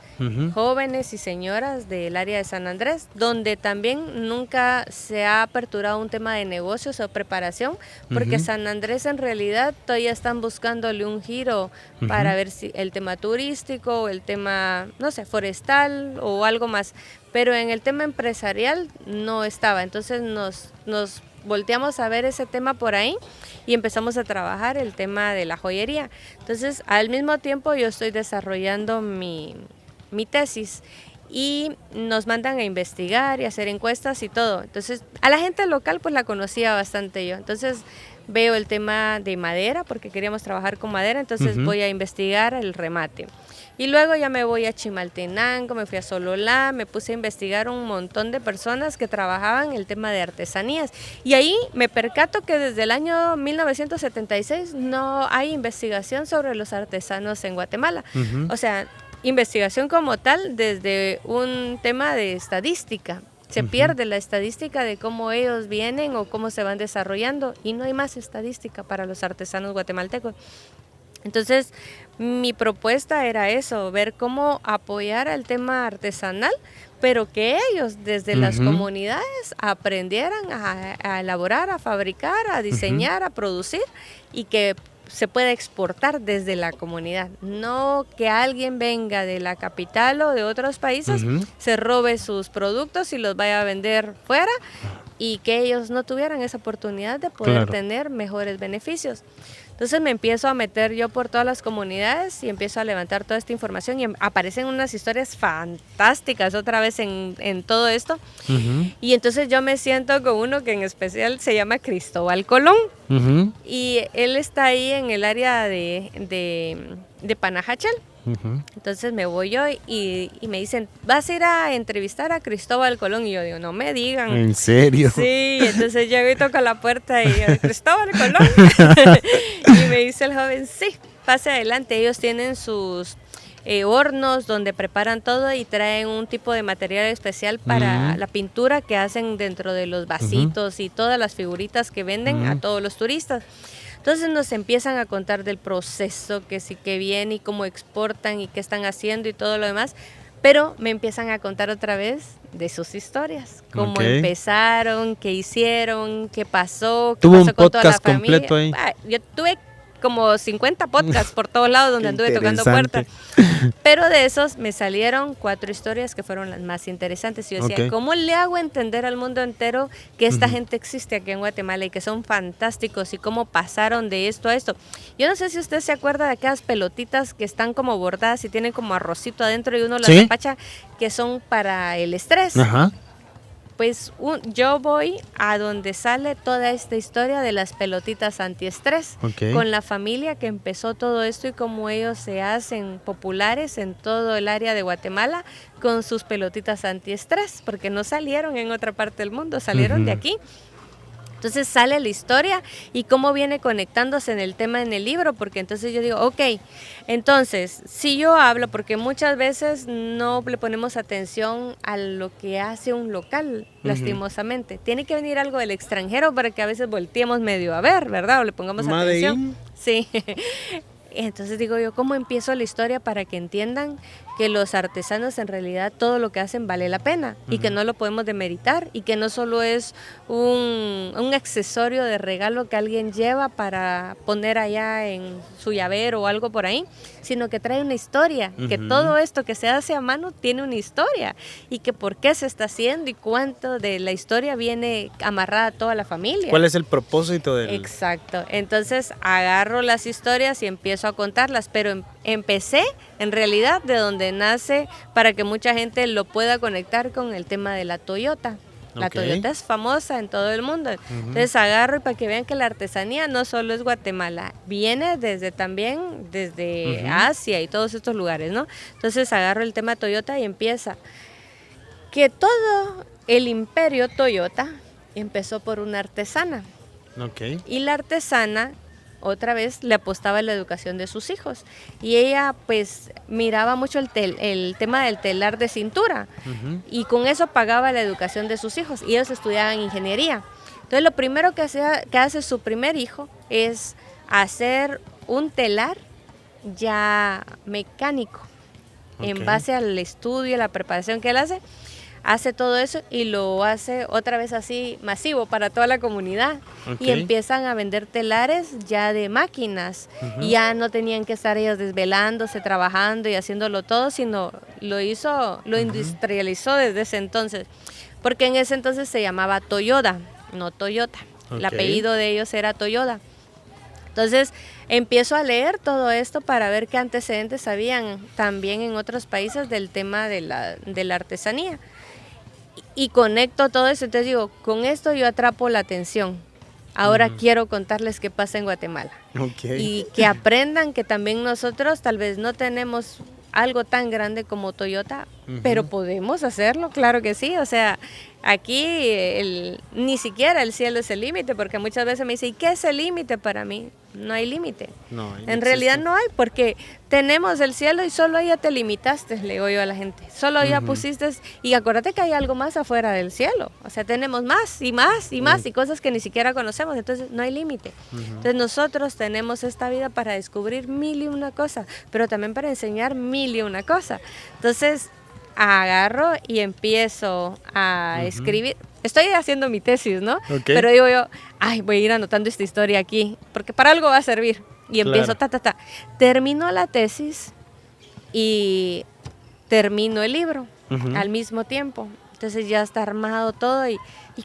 jóvenes y señoras del área de San Andrés, donde también nunca se ha aperturado un tema de negocios o preparación, porque San Andrés en realidad todavía están buscándole un giro para ver si el tema turístico, el tema, no sé, forestal o algo más. Pero en el tema empresarial no estaba, entonces nos volteamos a ver ese tema por ahí y empezamos a trabajar el tema de la joyería. Entonces, al mismo tiempo yo estoy desarrollando mi tesis y nos mandan a investigar y hacer encuestas y todo. Entonces, a la gente local pues la conocía bastante yo. Entonces, veo el tema de madera porque queríamos trabajar con madera, entonces voy a investigar el remate. Y luego ya me voy a Chimaltenango, me fui a Sololá, me puse a investigar un montón de personas que trabajaban el tema de artesanías. Y ahí me percato que desde el año 1976 no hay investigación sobre los artesanos en Guatemala. O sea, investigación como tal desde un tema de estadística. Se pierde la estadística de cómo ellos vienen o cómo se van desarrollando y no hay más estadística para los artesanos guatemaltecos. Entonces, mi propuesta era eso, ver cómo apoyar al tema artesanal, pero que ellos desde las comunidades aprendieran a elaborar, a fabricar, a diseñar, a producir y que se pueda exportar desde la comunidad. No que alguien venga de la capital o de otros países, se robe sus productos y los vaya a vender fuera y que ellos no tuvieran esa oportunidad de poder tener mejores beneficios. Entonces me empiezo a meter yo por todas las comunidades y empiezo a levantar toda esta información y aparecen unas historias fantásticas otra vez en todo esto. Y entonces yo me siento con uno que en especial se llama Cristóbal Colón. Y él está ahí en el área de Panajachel. Entonces me voy yo y me dicen, ¿vas a ir a entrevistar a Cristóbal Colón? Y yo digo, no me digan. ¿En serio? Sí, entonces llego y toco la puerta y yo, Cristóbal Colón. Y me dice el joven, sí, pase adelante. Ellos tienen sus hornos donde preparan todo y traen un tipo de material especial para la pintura que hacen dentro de los vasitos y todas las figuritas que venden a todos los turistas. Entonces nos empiezan a contar del proceso, que sí que viene y cómo exportan y qué están haciendo y todo lo demás, pero me empiezan a contar otra vez de sus historias, cómo empezaron, qué hicieron, qué pasó, qué pasó con toda la familia. Ahí. Yo tuve como 50 podcasts por todos lados donde anduve tocando puertas, pero de esos me salieron 4 historias que fueron las más interesantes. Y yo decía, ¿cómo le hago entender al mundo entero que esta gente existe aquí en Guatemala y que son fantásticos y cómo pasaron de esto a esto? Yo no sé si usted se acuerda de aquellas pelotitas que están como bordadas y tienen como arrocito adentro y uno las apacha, que son para el estrés. Pues yo voy a donde sale toda esta historia de las pelotitas antiestrés, con la familia que empezó todo esto y cómo ellos se hacen populares en todo el área de Guatemala con sus pelotitas antiestrés, porque no salieron en otra parte del mundo, salieron de aquí. Entonces sale la historia y cómo viene conectándose en el tema en el libro, porque entonces yo digo, ok, entonces, si yo hablo, porque muchas veces no le ponemos atención a lo que hace un local, lastimosamente. Tiene que venir algo del extranjero para que a veces volteemos medio a ver, ¿verdad? O le pongamos atención. Sí. Entonces digo yo, ¿cómo empiezo la historia para que entiendan que los artesanos en realidad todo lo que hacen vale la pena y que no lo podemos demeritar y que no solo es un accesorio de regalo que alguien lleva para poner allá en su llavero o algo por ahí, sino que trae una historia, que todo esto que se hace a mano tiene una historia y que por qué se está haciendo y cuánto de la historia viene amarrada a toda la familia. ¿Cuál es el propósito del...? Exacto, entonces agarro las historias y empiezo a contarlas, pero empecé en realidad de donde nace para que mucha gente lo pueda conectar con el tema de la Toyota. La Toyota es famosa en todo el mundo. Entonces agarro y para que vean que la artesanía no solo es Guatemala, viene desde Asia y todos estos lugares, ¿no? Entonces agarro el tema Toyota y empieza que todo el imperio Toyota empezó por una artesana. Y la artesana otra vez le apostaba a la educación de sus hijos y ella pues miraba mucho el tema del telar de cintura y con eso pagaba la educación de sus hijos y ellos estudiaban ingeniería. Entonces lo primero que hace su primer hijo es hacer un telar ya mecánico en base al estudio, la preparación que él hace todo eso y lo hace otra vez así masivo para toda la comunidad y empiezan a vender telares ya de máquinas y ya no tenían que estar ellos desvelándose, trabajando y haciéndolo todo, sino lo industrializó desde ese entonces, porque en ese entonces se llamaba Toyoda, no Toyota, el apellido de ellos era Toyoda. Entonces empiezo a leer todo esto para ver qué antecedentes habían también en otros países del tema de la artesanía. Y conecto todo eso, entonces digo, con esto yo atrapo la atención. Ahora quiero contarles qué pasa en Guatemala. Y que aprendan que también nosotros tal vez no tenemos algo tan grande como Toyota, pero podemos hacerlo, claro que sí. O sea, aquí ni siquiera el cielo es el límite, porque muchas veces me dicen, ¿y qué es el límite para mí? No hay límite. En realidad no hay, porque tenemos el cielo y solo ya te limitaste, le digo yo a la gente. Solo ya pusiste, y acuérdate que hay algo más afuera del cielo. O sea, tenemos más y más y más y cosas que ni siquiera conocemos, entonces no hay límite. Entonces nosotros tenemos esta vida para descubrir mil y una cosas, pero también para enseñar mil y una cosas. Entonces agarro y empiezo a escribir. Estoy haciendo mi tesis, ¿no? Pero digo yo, voy a ir anotando esta historia aquí, porque para algo va a servir. Y empiezo, termino la tesis y termino el libro al mismo tiempo. Entonces ya está armado todo y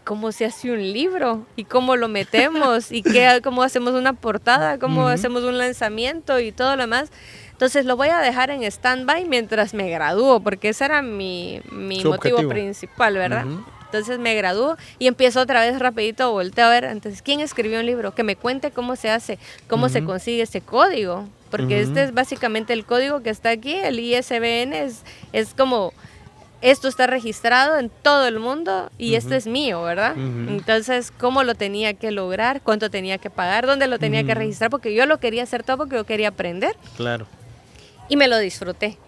cómo se hace un libro y cómo lo metemos y cómo hacemos una portada, cómo hacemos un lanzamiento y todo lo demás. Entonces lo voy a dejar en stand-by mientras me gradúo, porque ese era mi motivo principal, ¿verdad? Entonces me gradúo y empiezo otra vez rapidito, volteo a ver, entonces, ¿quién escribió un libro? Que me cuente cómo se hace, cómo se consigue ese código, porque este es básicamente el código que está aquí, el ISBN es como, esto está registrado en todo el mundo y esto es mío, ¿verdad? Entonces, ¿cómo lo tenía que lograr? ¿Cuánto tenía que pagar? ¿Dónde lo tenía que registrar? Porque yo lo quería hacer todo porque yo quería aprender. Claro. Y me lo disfruté.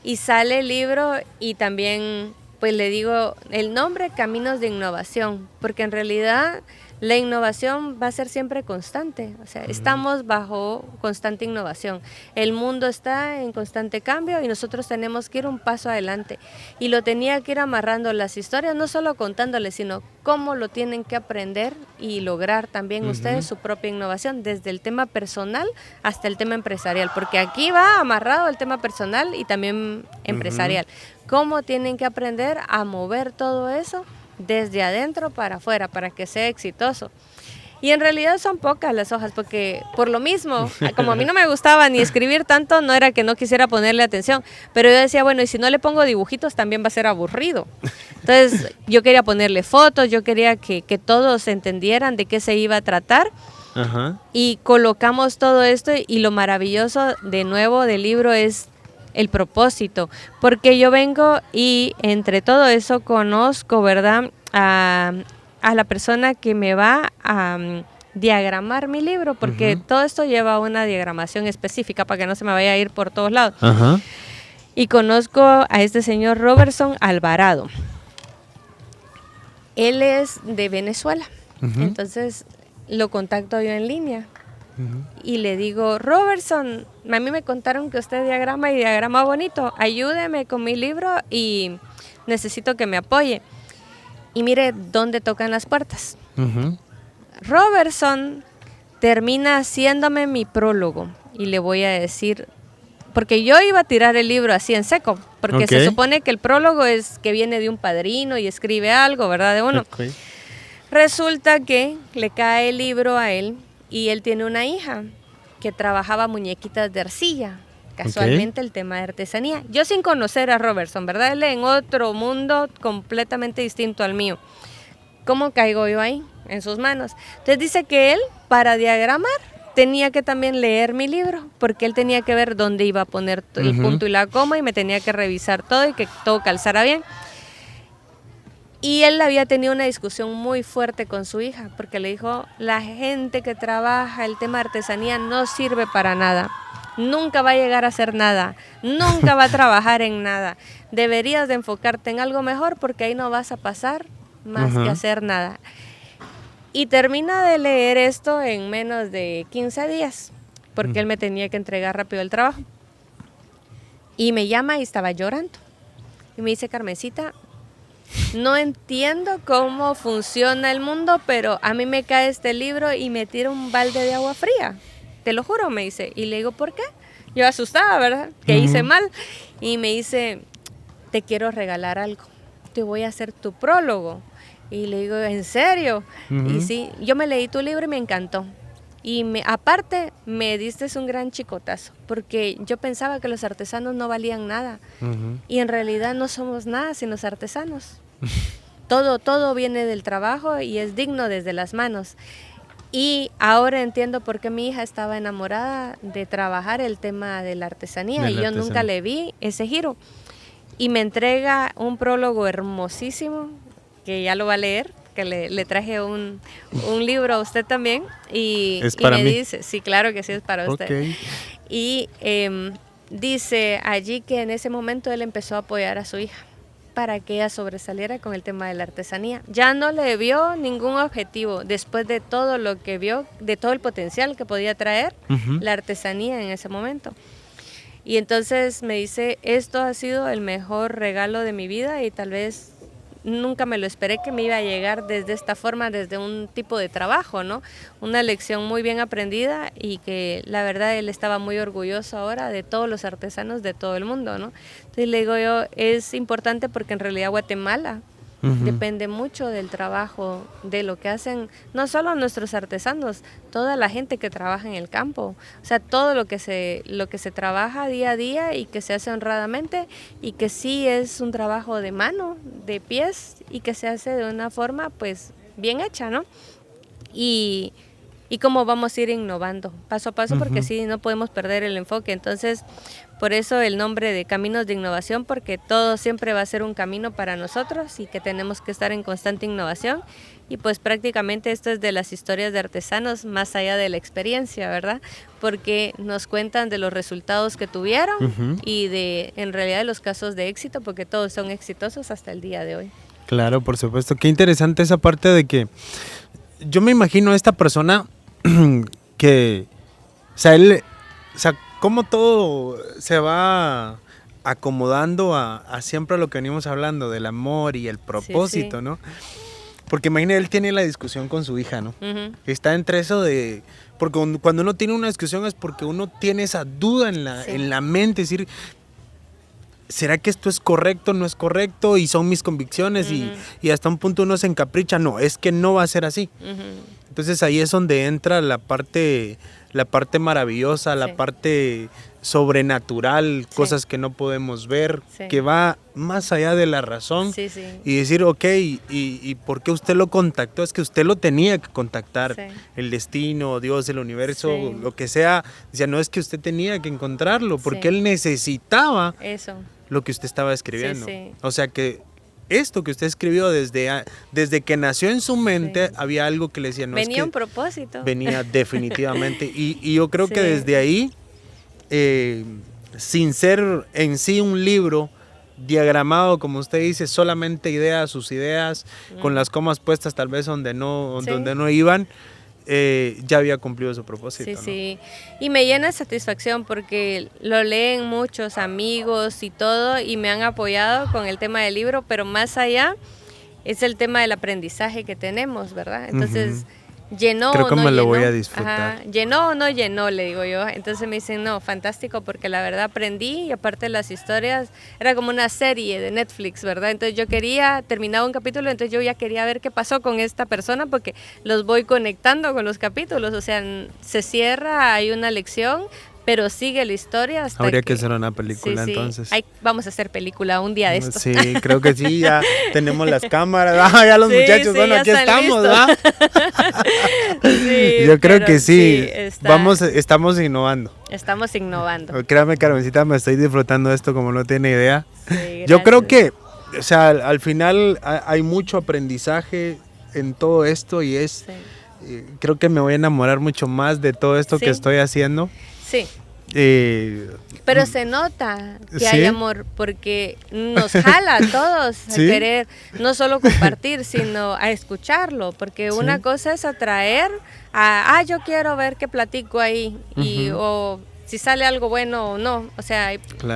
Y sale el libro y también pues le digo el nombre Caminos de Innovación, porque en realidad la innovación va a ser siempre constante, o sea, estamos bajo constante innovación, el mundo está en constante cambio y nosotros tenemos que ir un paso adelante y lo tenía que ir amarrando las historias, no solo contándoles, sino cómo lo tienen que aprender y lograr también ustedes su propia innovación, desde el tema personal hasta el tema empresarial, porque aquí va amarrado el tema personal y también empresarial, cómo tienen que aprender a mover todo eso desde adentro para afuera, para que sea exitoso. Y en realidad son pocas las hojas, porque por lo mismo, como a mí no me gustaba ni escribir tanto, no era que no quisiera ponerle atención, pero yo decía, bueno, y si no le pongo dibujitos también va a ser aburrido. Entonces yo quería ponerle fotos, yo quería que todos entendieran de qué se iba a tratar. Y colocamos todo esto y lo maravilloso de nuevo del libro es el propósito, porque yo vengo y entre todo eso conozco, ¿verdad?, a la persona que me va a diagramar mi libro, porque todo esto lleva una diagramación específica para que no se me vaya a ir por todos lados. Y conozco a este señor Robertson Alvarado. Él es de Venezuela, entonces lo contacto yo en línea. Y le digo, Robertson, a mí me contaron que usted diagrama y diagrama bonito, ayúdeme con mi libro y necesito que me apoye. Y mire dónde tocan las puertas. Robertson termina haciéndome mi prólogo y le voy a decir, porque yo iba a tirar el libro así en seco, porque se supone que el prólogo es que viene de un padrino y escribe algo, ¿verdad? De uno. Resulta que le cae el libro a él y él tiene una hija que trabajaba muñequitas de arcilla, casualmente el tema de artesanía. Yo sin conocer a Robertson, ¿verdad? Él en otro mundo completamente distinto al mío. ¿Cómo caigo yo ahí? En sus manos. Entonces dice que él, para diagramar, tenía que también leer mi libro, porque él tenía que ver dónde iba a poner el punto y la coma y me tenía que revisar todo y que todo calzara bien. Y él había tenido una discusión muy fuerte con su hija, porque le dijo, la gente que trabaja el tema de artesanía no sirve para nada, nunca va a llegar a hacer nada, nunca va a trabajar en nada, deberías de enfocarte en algo mejor porque ahí no vas a pasar más que hacer nada. Y termina de leer esto en menos de 15 días, porque él me tenía que entregar rápido el trabajo. Y me llama y estaba llorando. Y me dice, Carmencita, no entiendo cómo funciona el mundo, pero a mí me cae este libro y me tira un balde de agua fría. Te lo juro, me dice. Y le digo, ¿por qué? Yo asustada, ¿verdad? Que hice mal. Y me dice, te quiero regalar algo. Te voy a hacer tu prólogo. Y le digo, ¿en serio? Y sí, yo me leí tu libro y me encantó. Y aparte me diste un gran chicotazo, porque yo pensaba que los artesanos no valían nada. Y en realidad no somos nada sin los artesanos. Todo viene del trabajo y es digno desde las manos. Y ahora entiendo por qué mi hija estaba enamorada de trabajar el tema de la artesanía. Y yo nunca le vi ese giro. Y me entrega un prólogo hermosísimo, que ya lo va a leer, que le traje un libro a usted también. Y me dice, sí, claro que sí, es para usted. Y dice allí que en ese momento él empezó a apoyar a su hija para que ella sobresaliera con el tema de la artesanía. Ya no le vio ningún objetivo después de todo lo que vio, de todo el potencial que podía traer la artesanía en ese momento. Y entonces me dice, esto ha sido el mejor regalo de mi vida y tal vez nunca me lo esperé que me iba a llegar desde esta forma, desde un tipo de trabajo, ¿no? Una lección muy bien aprendida y que la verdad él estaba muy orgulloso ahora de todos los artesanos de todo el mundo, ¿no? Entonces le digo yo, es importante porque en realidad Guatemala depende mucho del trabajo, de lo que hacen no solo nuestros artesanos, toda la gente que trabaja en el campo, o sea, todo lo que se trabaja día a día y que se hace honradamente y que sí es un trabajo de mano, de pies y que se hace de una forma pues bien hecha, ¿no? Y cómo vamos a ir innovando paso a paso, porque sí, no podemos perder el enfoque. Entonces, por eso el nombre de Caminos de Innovación, porque todo siempre va a ser un camino para nosotros y que tenemos que estar en constante innovación. Y pues prácticamente esto es de las historias de artesanos más allá de la experiencia, ¿verdad? Porque nos cuentan de los resultados que tuvieron y de, en realidad, de los casos de éxito, porque todos son exitosos hasta el día de hoy. Claro, por supuesto. Qué interesante esa parte de que yo me imagino a esta persona que, cómo todo se va acomodando a siempre lo que venimos hablando del amor y el propósito, sí. ¿No? Porque imagínate, él tiene la discusión con su hija, ¿no? Está entre eso de... Porque cuando uno tiene una discusión es porque uno tiene esa duda en la mente, es decir, ¿será que esto es correcto, no es correcto? Y son mis convicciones y hasta un punto uno se encapricha. No, es que no va a ser así. Entonces ahí es donde entra la parte maravillosa, la parte sobrenatural, cosas que no podemos ver, que va más allá de la razón. Y decir, ok, ¿y por qué usted lo contactó? Es que usted lo tenía que contactar. El destino, Dios, el universo, lo que sea. Decía, no, es que usted tenía que encontrarlo, porque él necesitaba lo que usted estaba escribiendo. O sea que esto que usted escribió desde que nació en su mente, había algo que le decía, no, venía es que un propósito. Venía definitivamente. Y yo creo que desde ahí, sin ser en sí un libro diagramado, como usted dice, solamente sus ideas, con las comas puestas tal vez donde no iban, ya había cumplido su propósito. Sí, ¿no? sí. Y me llena de satisfacción porque lo leen muchos amigos y todo y me han apoyado con el tema del libro, pero más allá es el tema del aprendizaje que tenemos, ¿verdad? Entonces, llenó Creo o que no me lo llenó. voy a disfrutar. Ajá, llenó o no llenó, le digo yo. Entonces me dicen, no, fantástico, porque la verdad aprendí y aparte las historias, era como una serie de Netflix, ¿verdad? Entonces yo quería, terminaba un capítulo, entonces yo ya quería ver qué pasó con esta persona porque los voy conectando con los capítulos, o sea, se cierra, hay una lección, pero sigue la historia hasta Habría que hacer una película, sí, entonces. Vamos a hacer película un día de esto. Sí, creo que sí, ya tenemos las cámaras, ya los muchachos, bueno, aquí estamos, ¿verdad? Sí, yo creo que sí, estamos innovando. Estamos innovando. Créame, Carmencita, me estoy disfrutando de esto como no tiene idea. Sí, yo creo que, o sea, al final hay mucho aprendizaje en todo esto y creo que me voy a enamorar mucho más de todo esto que estoy haciendo. Sí. Pero se nota que hay amor porque nos jala a todos a querer no solo compartir, sino a escucharlo, porque una cosa es atraer yo quiero ver qué platico ahí o si sale algo bueno o no, o sea,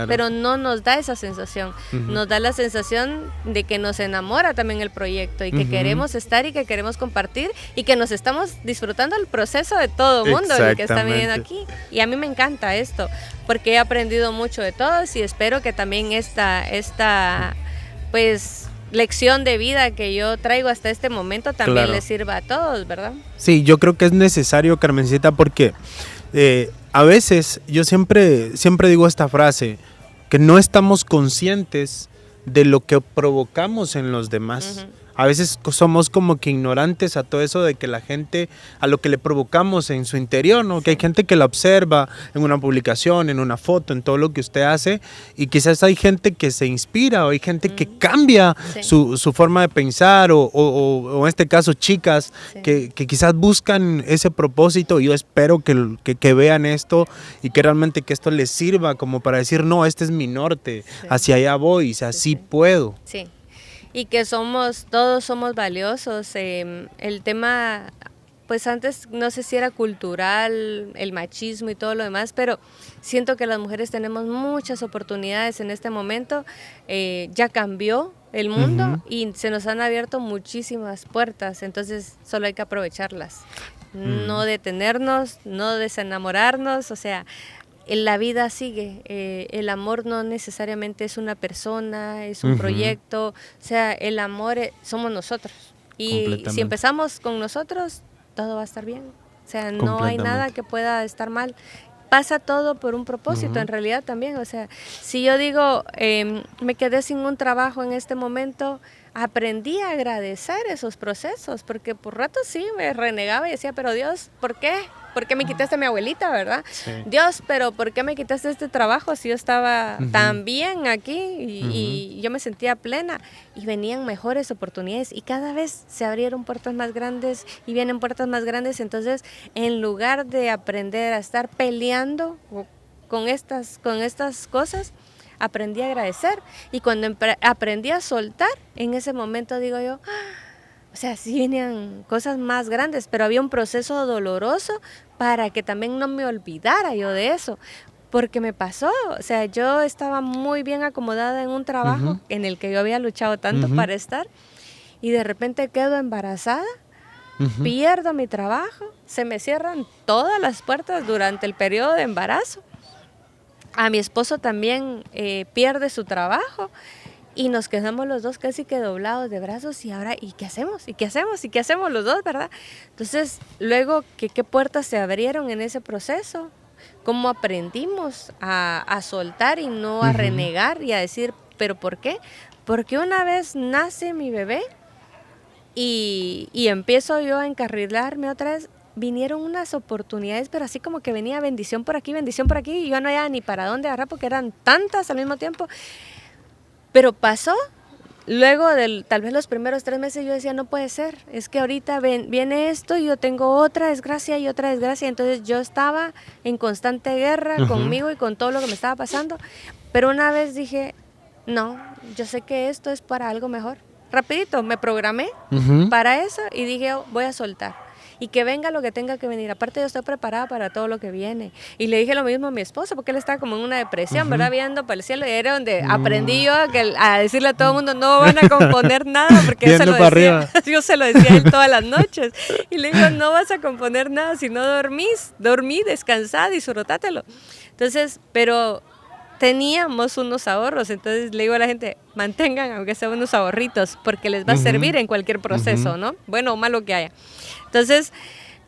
pero no nos da esa sensación, nos da la sensación de que nos enamora también el proyecto y que queremos estar y que queremos compartir y que nos estamos disfrutando el proceso de todo el mundo el que está viniendo aquí. Y a mí me encanta esto, porque he aprendido mucho de todos y espero que también esta pues lección de vida que yo traigo hasta este momento también les sirva a todos, ¿verdad? Sí, yo creo que es necesario, Carmencita, porque a veces yo siempre digo esta frase, que no estamos conscientes de lo que provocamos en los demás. A veces somos como que ignorantes a todo eso de que la gente, a lo que le provocamos en su interior, ¿no? Que hay gente que la observa en una publicación, en una foto, en todo lo que usted hace, y quizás hay gente que se inspira o hay gente que cambia su forma de pensar o en este caso chicas que quizás buscan ese propósito. Yo espero que vean esto y que realmente que esto les sirva como para decir, no, este es mi norte, hacia allá voy, o sea, sí puedo. Sí. Y que todos somos valiosos. El tema, pues antes no sé si era cultural, el machismo y todo lo demás, pero siento que las mujeres tenemos muchas oportunidades en este momento. Ya cambió el mundo y se nos han abierto muchísimas puertas, entonces solo hay que aprovecharlas. No detenernos, no desenamorarnos, o sea, la vida sigue, el amor no necesariamente es una persona, es un proyecto, o sea, el amor somos nosotros y si empezamos con nosotros, todo va a estar bien, o sea, no hay nada que pueda estar mal, pasa todo por un propósito en realidad también, o sea, si yo digo, me quedé sin un trabajo en este momento, aprendí a agradecer esos procesos, porque por rato sí me renegaba y decía, pero Dios, ¿por qué? ¿Por qué me quitaste a mi abuelita, verdad? Sí. Dios, pero ¿por qué me quitaste este trabajo si yo estaba tan bien aquí y yo me sentía plena? Y venían mejores oportunidades y cada vez se abrieron puertas más grandes y vienen puertas más grandes. Entonces, en lugar de aprender a estar peleando con estas cosas, aprendí a agradecer. Y cuando aprendí a soltar, en ese momento digo yo, o sea, sí venían cosas más grandes, pero había un proceso doloroso para que también no me olvidara yo de eso, porque me pasó, o sea, yo estaba muy bien acomodada en un trabajo en el que yo había luchado tanto para estar, y de repente quedo embarazada, pierdo mi trabajo, se me cierran todas las puertas durante el periodo de embarazo, a mi esposo también pierde su trabajo, y nos quedamos los dos casi que doblados de brazos y ahora, ¿y qué hacemos? ¿Y qué hacemos? ¿Y qué hacemos los dos, verdad? Entonces, luego, ¿qué puertas se abrieron en ese proceso? ¿Cómo aprendimos a soltar y no a renegar y a decir, ¿pero por qué? Porque una vez nace mi bebé y empiezo yo a encarrilarme otra vez, vinieron unas oportunidades, pero así como que venía bendición por aquí, y yo no había ni para dónde agarrar porque eran tantas al mismo tiempo. Pero pasó, luego de tal vez los primeros 3 meses yo decía, no puede ser, es que ahorita viene esto y yo tengo otra desgracia y otra desgracia, entonces yo estaba en constante guerra conmigo y con todo lo que me estaba pasando, pero una vez dije, no, yo sé que esto es para algo mejor. Rapidito, me programé para eso y dije, voy a soltar. y que venga lo que tenga que venir. Aparte yo estoy preparada para todo lo que viene. Y le dije lo mismo a mi esposo, porque él estaba como en una depresión, ¿verdad? Viendo para el cielo, y era donde aprendí yo a decirle a todo el mundo, no van a componer nada, porque yo se, lo decía, yo se lo decía a él todas las noches. Y le digo, no vas a componer nada si no dormí, descansad, disfrutátelo. Entonces, pero teníamos unos ahorros, entonces le digo a la gente, mantengan aunque sea unos ahorritos, porque les va a servir en cualquier proceso, ¿no? Bueno o malo que haya. Entonces,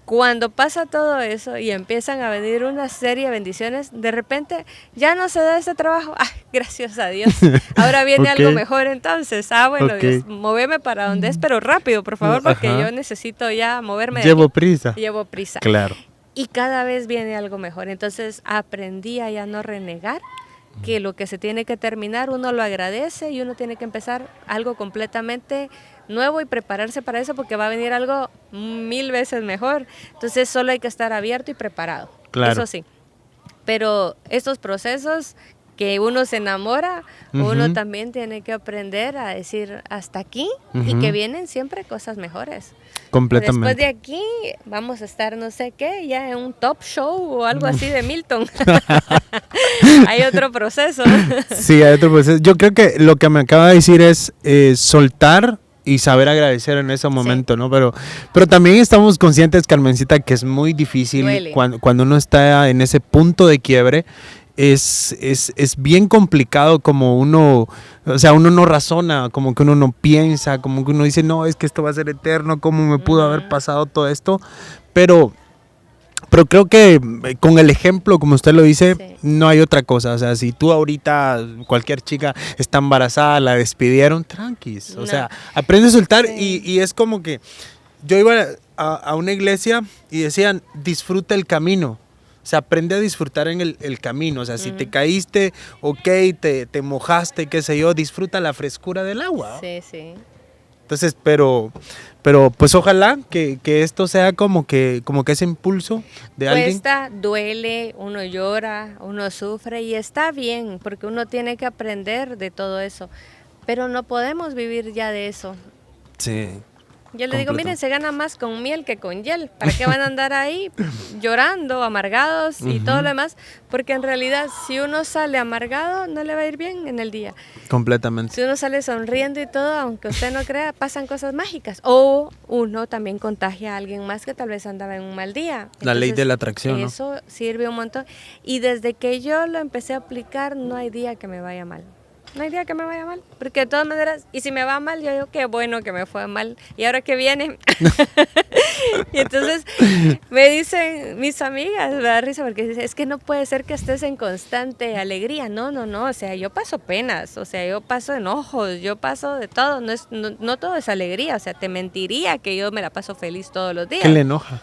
cuando pasa todo eso y empiezan a venir una serie de bendiciones, de repente ya no se da ese trabajo. ¡Ah, gracias a Dios! Ahora viene algo mejor entonces. Bueno, Dios, móveme para donde es, pero rápido, por favor, porque yo necesito ya moverme. Llevo prisa. Claro. Y cada vez viene algo mejor. Entonces aprendí a ya no renegar, que lo que se tiene que terminar uno lo agradece y uno tiene que empezar algo completamente nuevo y prepararse para eso, porque va a venir algo 1000 veces mejor. Entonces solo hay que estar abierto y preparado, eso sí. Pero estos procesos que uno se enamora, uno también tiene que aprender a decir hasta aquí y que vienen siempre cosas mejores. Completamente. Después de aquí vamos a estar no sé qué, ya en un top show o algo así de Milton. Hay otro proceso. Sí, hay otro proceso. Yo creo que lo que me acaba de decir es soltar y saber agradecer en ese momento, ¿no? Pero también estamos conscientes, Carmencita, que es muy difícil cuando uno está en ese punto de quiebre. Es bien complicado, como uno, o sea, uno no razona, como que uno no piensa, como que uno dice, no, es que esto va a ser eterno, ¿cómo me pudo haber pasado todo esto? Pero creo que con el ejemplo, como usted lo dice, no hay otra cosa. O sea, si tú ahorita, cualquier chica está embarazada, la despidieron, tranquis. O sea, aprende a soltar y es como que yo iba a una iglesia y decían, disfruta el camino. O sea, aprende a disfrutar en el camino. O sea, si te caíste, te mojaste, qué sé yo, disfruta la frescura del agua. Sí, sí. Entonces, pero pues ojalá que esto sea como que ese impulso de alguien. Cuesta, duele, uno llora, uno sufre y está bien, porque uno tiene que aprender de todo eso. Pero no podemos vivir ya de eso. Sí. Yo le digo, miren, se gana más con miel que con hiel. ¿Para qué van a andar ahí llorando, amargados y todo lo demás? Porque en realidad, si uno sale amargado, no le va a ir bien en el día. Completamente. Si uno sale sonriendo y todo, aunque usted no crea, pasan cosas mágicas. O uno también contagia a alguien más que tal vez andaba en un mal día. Entonces, la ley de la atracción, ¿no? Eso sirve un montón. Y desde que yo lo empecé a aplicar, no hay día que me vaya mal. No hay día que me vaya mal, porque de todas maneras, y si me va mal, yo digo, qué bueno que me fue mal, y ahora que viene. Y entonces me dicen mis amigas, me da risa, porque dicen, es que no puede ser que estés en constante alegría. No, o sea, yo paso penas, o sea, yo paso enojos, yo paso de todo, no todo es alegría, o sea, te mentiría que yo me la paso feliz todos los días. ¿Qué le enoja?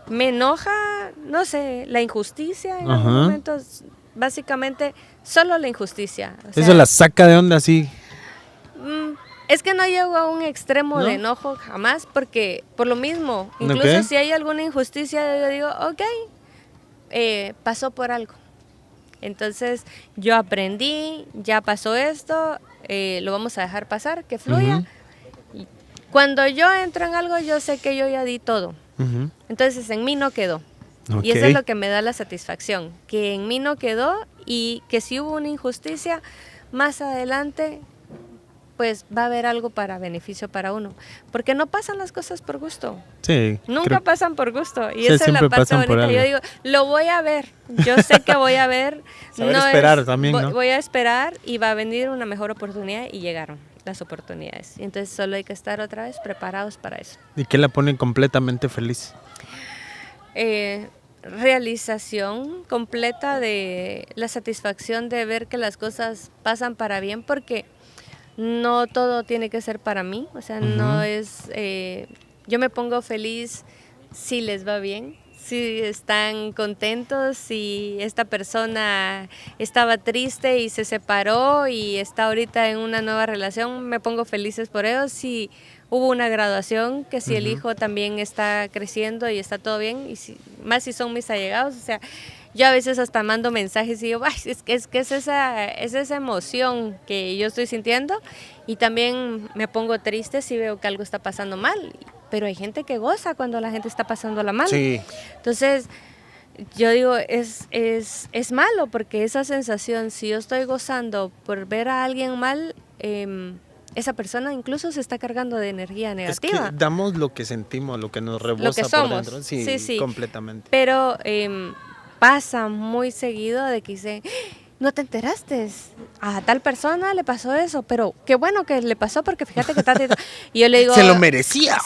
Me enoja, no sé, la injusticia en algunos momentos. Básicamente, solo la injusticia. O sea, eso la saca de onda así. Es que no llego a un extremo de enojo jamás, porque por lo mismo, incluso si hay alguna injusticia, yo digo, pasó por algo. Entonces, yo aprendí, ya pasó esto, lo vamos a dejar pasar, que fluya. Cuando yo entro en algo, yo sé que yo ya di todo. Entonces, en mí no quedó. Y eso es lo que me da la satisfacción, que en mí no quedó y que si hubo una injusticia, más adelante pues va a haber algo para beneficio para uno, porque no pasan las cosas por gusto. Sí. Nunca pasan por gusto y esa es la parte bonita. Yo digo, lo voy a ver, yo sé que voy a ver. Saber esperar también, ¿no? Voy a esperar y va a venir una mejor oportunidad y llegaron las oportunidades. Y entonces solo hay que estar otra vez preparados para eso. ¿Y qué la pone completamente feliz? Realización completa de la satisfacción de ver que las cosas pasan para bien, porque no todo tiene que ser para mí, o sea, no es, yo me pongo feliz si les va bien, si están contentos, si esta persona estaba triste y se separó y está ahorita en una nueva relación, me pongo felices por ellos. Si hubo una graduación, que si el hijo también está creciendo y está todo bien, y más si son mis allegados, o sea, yo a veces hasta mando mensajes y digo, es que es esa emoción que yo estoy sintiendo, y también me pongo triste si veo que algo está pasando mal, pero hay gente que goza cuando la gente está pasándola mal. Sí. Entonces, yo digo, es malo, porque esa sensación, si yo estoy gozando por ver a alguien mal, esa persona incluso se está cargando de energía negativa. Es que damos lo que sentimos, lo que nos rebosa lo que somos, por dentro. Sí, sí. completamente. Pero pasa muy seguido de que dicen, no te enteraste, a tal persona le pasó eso, pero qué bueno que le pasó, porque fíjate que tal. Y yo le digo, se lo merecía.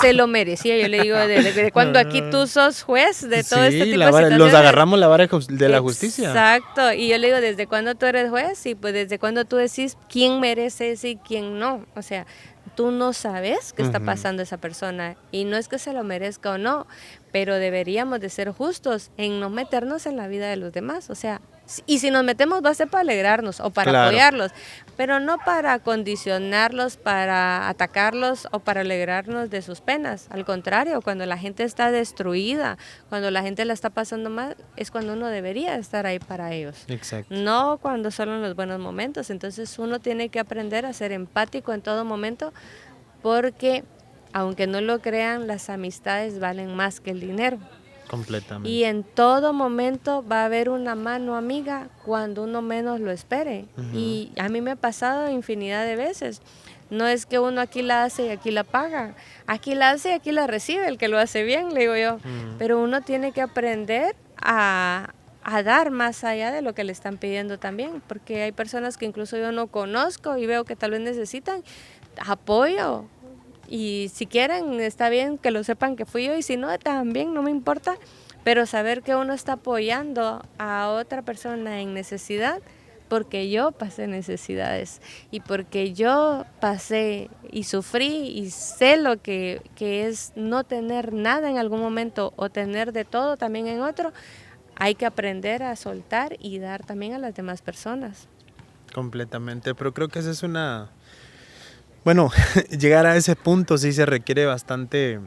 Yo le digo, ¿de cuándo aquí tú sos juez de todo este tipo de situaciones? Los agarramos la vara de la justicia. Exacto, y yo le digo, ¿desde cuándo tú eres juez? Y pues desde cuándo tú decís quién merece eso y quién no. O sea, tú no sabes qué está pasando esa persona, y no es que se lo merezca o no, pero deberíamos de ser justos en no meternos en la vida de los demás. O sea, y si nos metemos va a ser para alegrarnos o para apoyarlos, pero no para condicionarlos, para atacarlos o para alegrarnos de sus penas. Al contrario, cuando la gente está destruida, cuando la gente la está pasando mal, es cuando uno debería estar ahí para ellos. Exacto. No cuando solo en los buenos momentos. Entonces uno tiene que aprender a ser empático en todo momento, porque aunque no lo crean, las amistades valen más que el dinero. Completamente. Y en todo momento va a haber una mano amiga cuando uno menos lo espere. Y a mí me ha pasado infinidad de veces. No es que uno aquí la hace y aquí la paga. Aquí la hace y aquí la recibe el que lo hace bien, le digo yo. Pero uno tiene que aprender a dar más allá de lo que le están pidiendo también. Porque hay personas que incluso yo no conozco y veo que tal vez necesitan apoyo. Y si quieren, está bien que lo sepan que fui yo, y si no, también no me importa, pero saber que uno está apoyando a otra persona en necesidad, porque yo pasé necesidades, y porque yo pasé y sufrí y sé lo que es no tener nada en algún momento o tener de todo también en otro. Hay que aprender a soltar y dar también a las demás personas. Completamente, pero creo que esa es una... Bueno, llegar a ese punto sí se requiere bastante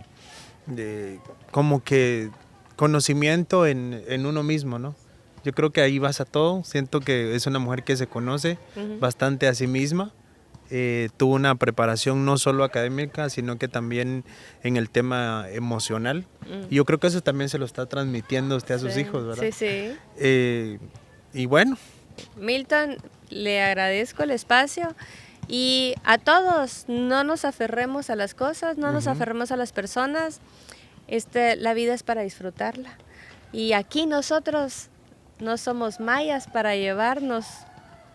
como que conocimiento en uno mismo, ¿no? Yo creo que ahí basa todo. Siento que es una mujer que se conoce bastante a sí misma. Tuvo una preparación no solo académica, sino que también en el tema emocional. Y yo creo que eso también se lo está transmitiendo usted a sus hijos, ¿verdad? Sí. Y bueno. Milton, le agradezco el espacio. Y a todos, no nos aferremos a las cosas, no nos aferremos a las personas. La vida es para disfrutarla. Y aquí nosotros no somos mayas para llevarnos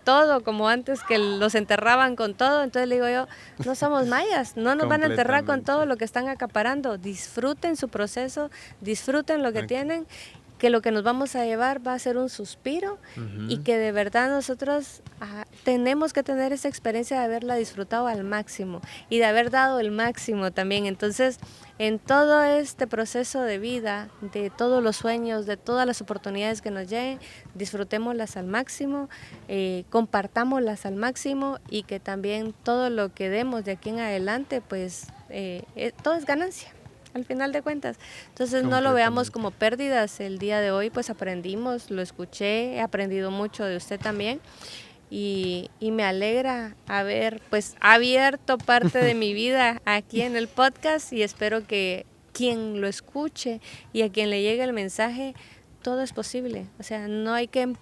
todo como antes, que los enterraban con todo. Entonces le digo yo, no somos mayas, no nos van a enterrar con todo lo que están acaparando. Disfruten su proceso, disfruten lo que tienen, que lo que nos vamos a llevar va a ser un suspiro, y que de verdad nosotros tenemos que tener esa experiencia de haberla disfrutado al máximo y de haber dado el máximo también. Entonces, en todo este proceso de vida, de todos los sueños, de todas las oportunidades que nos lleguen, disfrutémoslas al máximo, compartámoslas al máximo, y que también todo lo que demos de aquí en adelante, pues todo es ganancia, al final de cuentas. Entonces no lo veamos como pérdidas. El día de hoy pues aprendimos, lo escuché, he aprendido mucho de usted también, y me alegra haber pues abierto parte de mi vida aquí en el podcast, y espero que quien lo escuche y a quien le llegue el mensaje, todo es posible. O sea, no hay que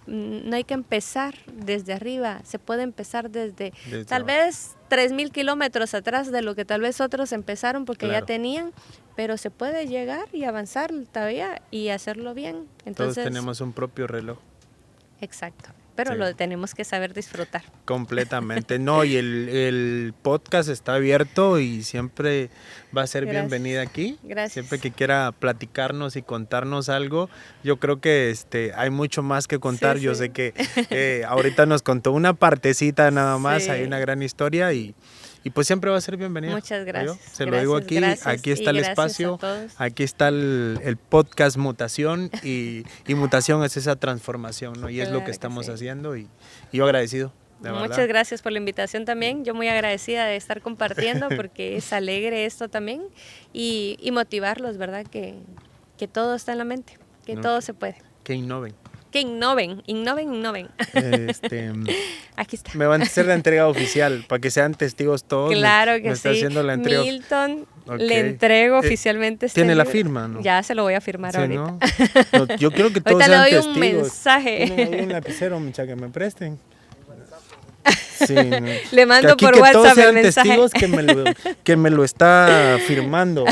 empezar desde arriba, se puede empezar desde tal vez 3,000 kilómetros atrás de lo que tal vez otros empezaron, porque ya tenían, pero se puede llegar y avanzar todavía y hacerlo bien. Entonces, todos tenemos un propio reloj. Exacto, pero lo tenemos que saber disfrutar. Completamente, no, y el podcast está abierto y siempre va a ser bienvenida aquí. Gracias. Siempre que quiera platicarnos y contarnos algo, yo creo que hay mucho más que contar. Yo sé que ahorita nos contó una partecita nada más, hay una gran historia, y pues siempre va a ser bienvenida. Muchas gracias. Se lo digo aquí, aquí está el espacio, aquí está el podcast Mutación, y Mutación es esa transformación, ¿no? Y es lo que estamos haciendo, y yo agradecido. Muchas gracias por la invitación también. Yo muy agradecida de estar compartiendo, porque es alegre esto también, y motivarlos, ¿verdad? Que todo está en la mente, que todo se puede. Que innoven. que innoven. Aquí está. Me van a hacer la entrega oficial para que sean testigos todos. Claro que me está sí. haciendo la entrega. Milton, Okay. le entrego oficialmente este ¿Tiene la libro. firma, no? Ya se lo voy a firmar Sí, ahorita. ¿no? No, yo quiero que todos Ahorita le sean doy un testigos. mensaje. Tienen ahí un lapicero, muchacha, que me presten. Sí, no. Le mando Que aquí por que todos WhatsApp el sean mensaje. testigos que me lo está firmando.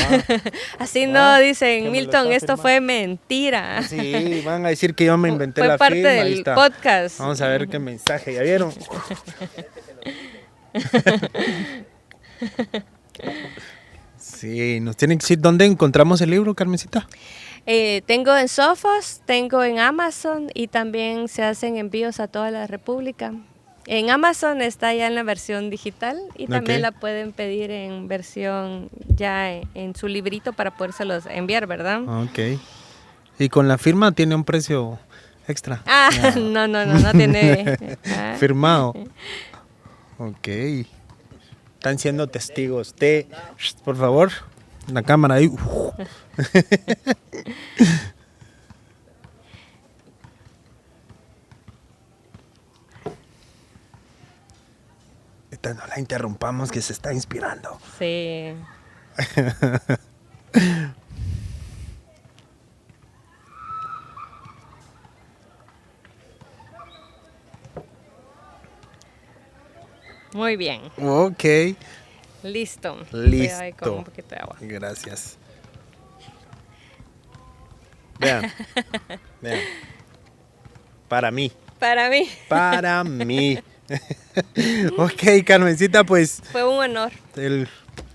Así no, Ah, que dicen, me lo Milton, está esto firmando. fue mentira. Sí, van a decir que yo me inventé Fue la parte firma. Ahí del está. podcast. Vamos a ver qué mensaje, ¿ya vieron? Sí, nos tienen que decir dónde encontramos el libro, Carmencita. Tengo en Sofos, tengo en Amazon y también se hacen envíos a toda la República. En Amazon está ya en la versión digital y también la pueden pedir en versión ya en su librito para podérselos enviar, ¿verdad? Ok. Y con la firma tiene un precio extra. Ah, no tiene. Firmado. Ok. Están siendo testigos de, por favor, la cámara ahí. Esta no la interrumpamos, que se está inspirando. Sí. Muy bien. Ok. Listo. Listo. Voy a ir con un poquito de agua. Gracias. Vean. Vean. Para mí. Para mí Para mí. Ok, Carmencita, pues fue un honor. el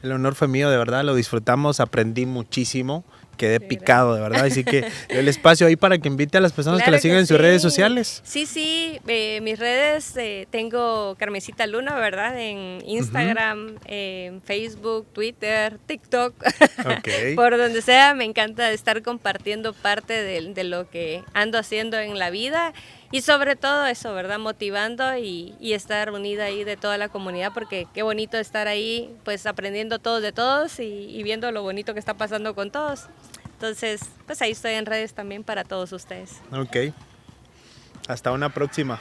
honor fue mío, de verdad, lo disfrutamos, aprendí muchísimo, quedé picado, de verdad, así que el espacio ahí para que invite a las personas que la sigan en sus redes sociales. Sí, mis redes, tengo Carmencita Luna, ¿verdad? En Instagram, en Facebook, Twitter, TikTok, Okay. por donde sea, me encanta estar compartiendo parte de lo que ando haciendo en la vida. Y sobre todo eso, ¿verdad? Motivando y estar unida ahí de toda la comunidad, porque qué bonito estar ahí, pues aprendiendo todos de todos y viendo lo bonito que está pasando con todos. Entonces, pues ahí estoy en redes también para todos ustedes. Ok. Hasta una próxima.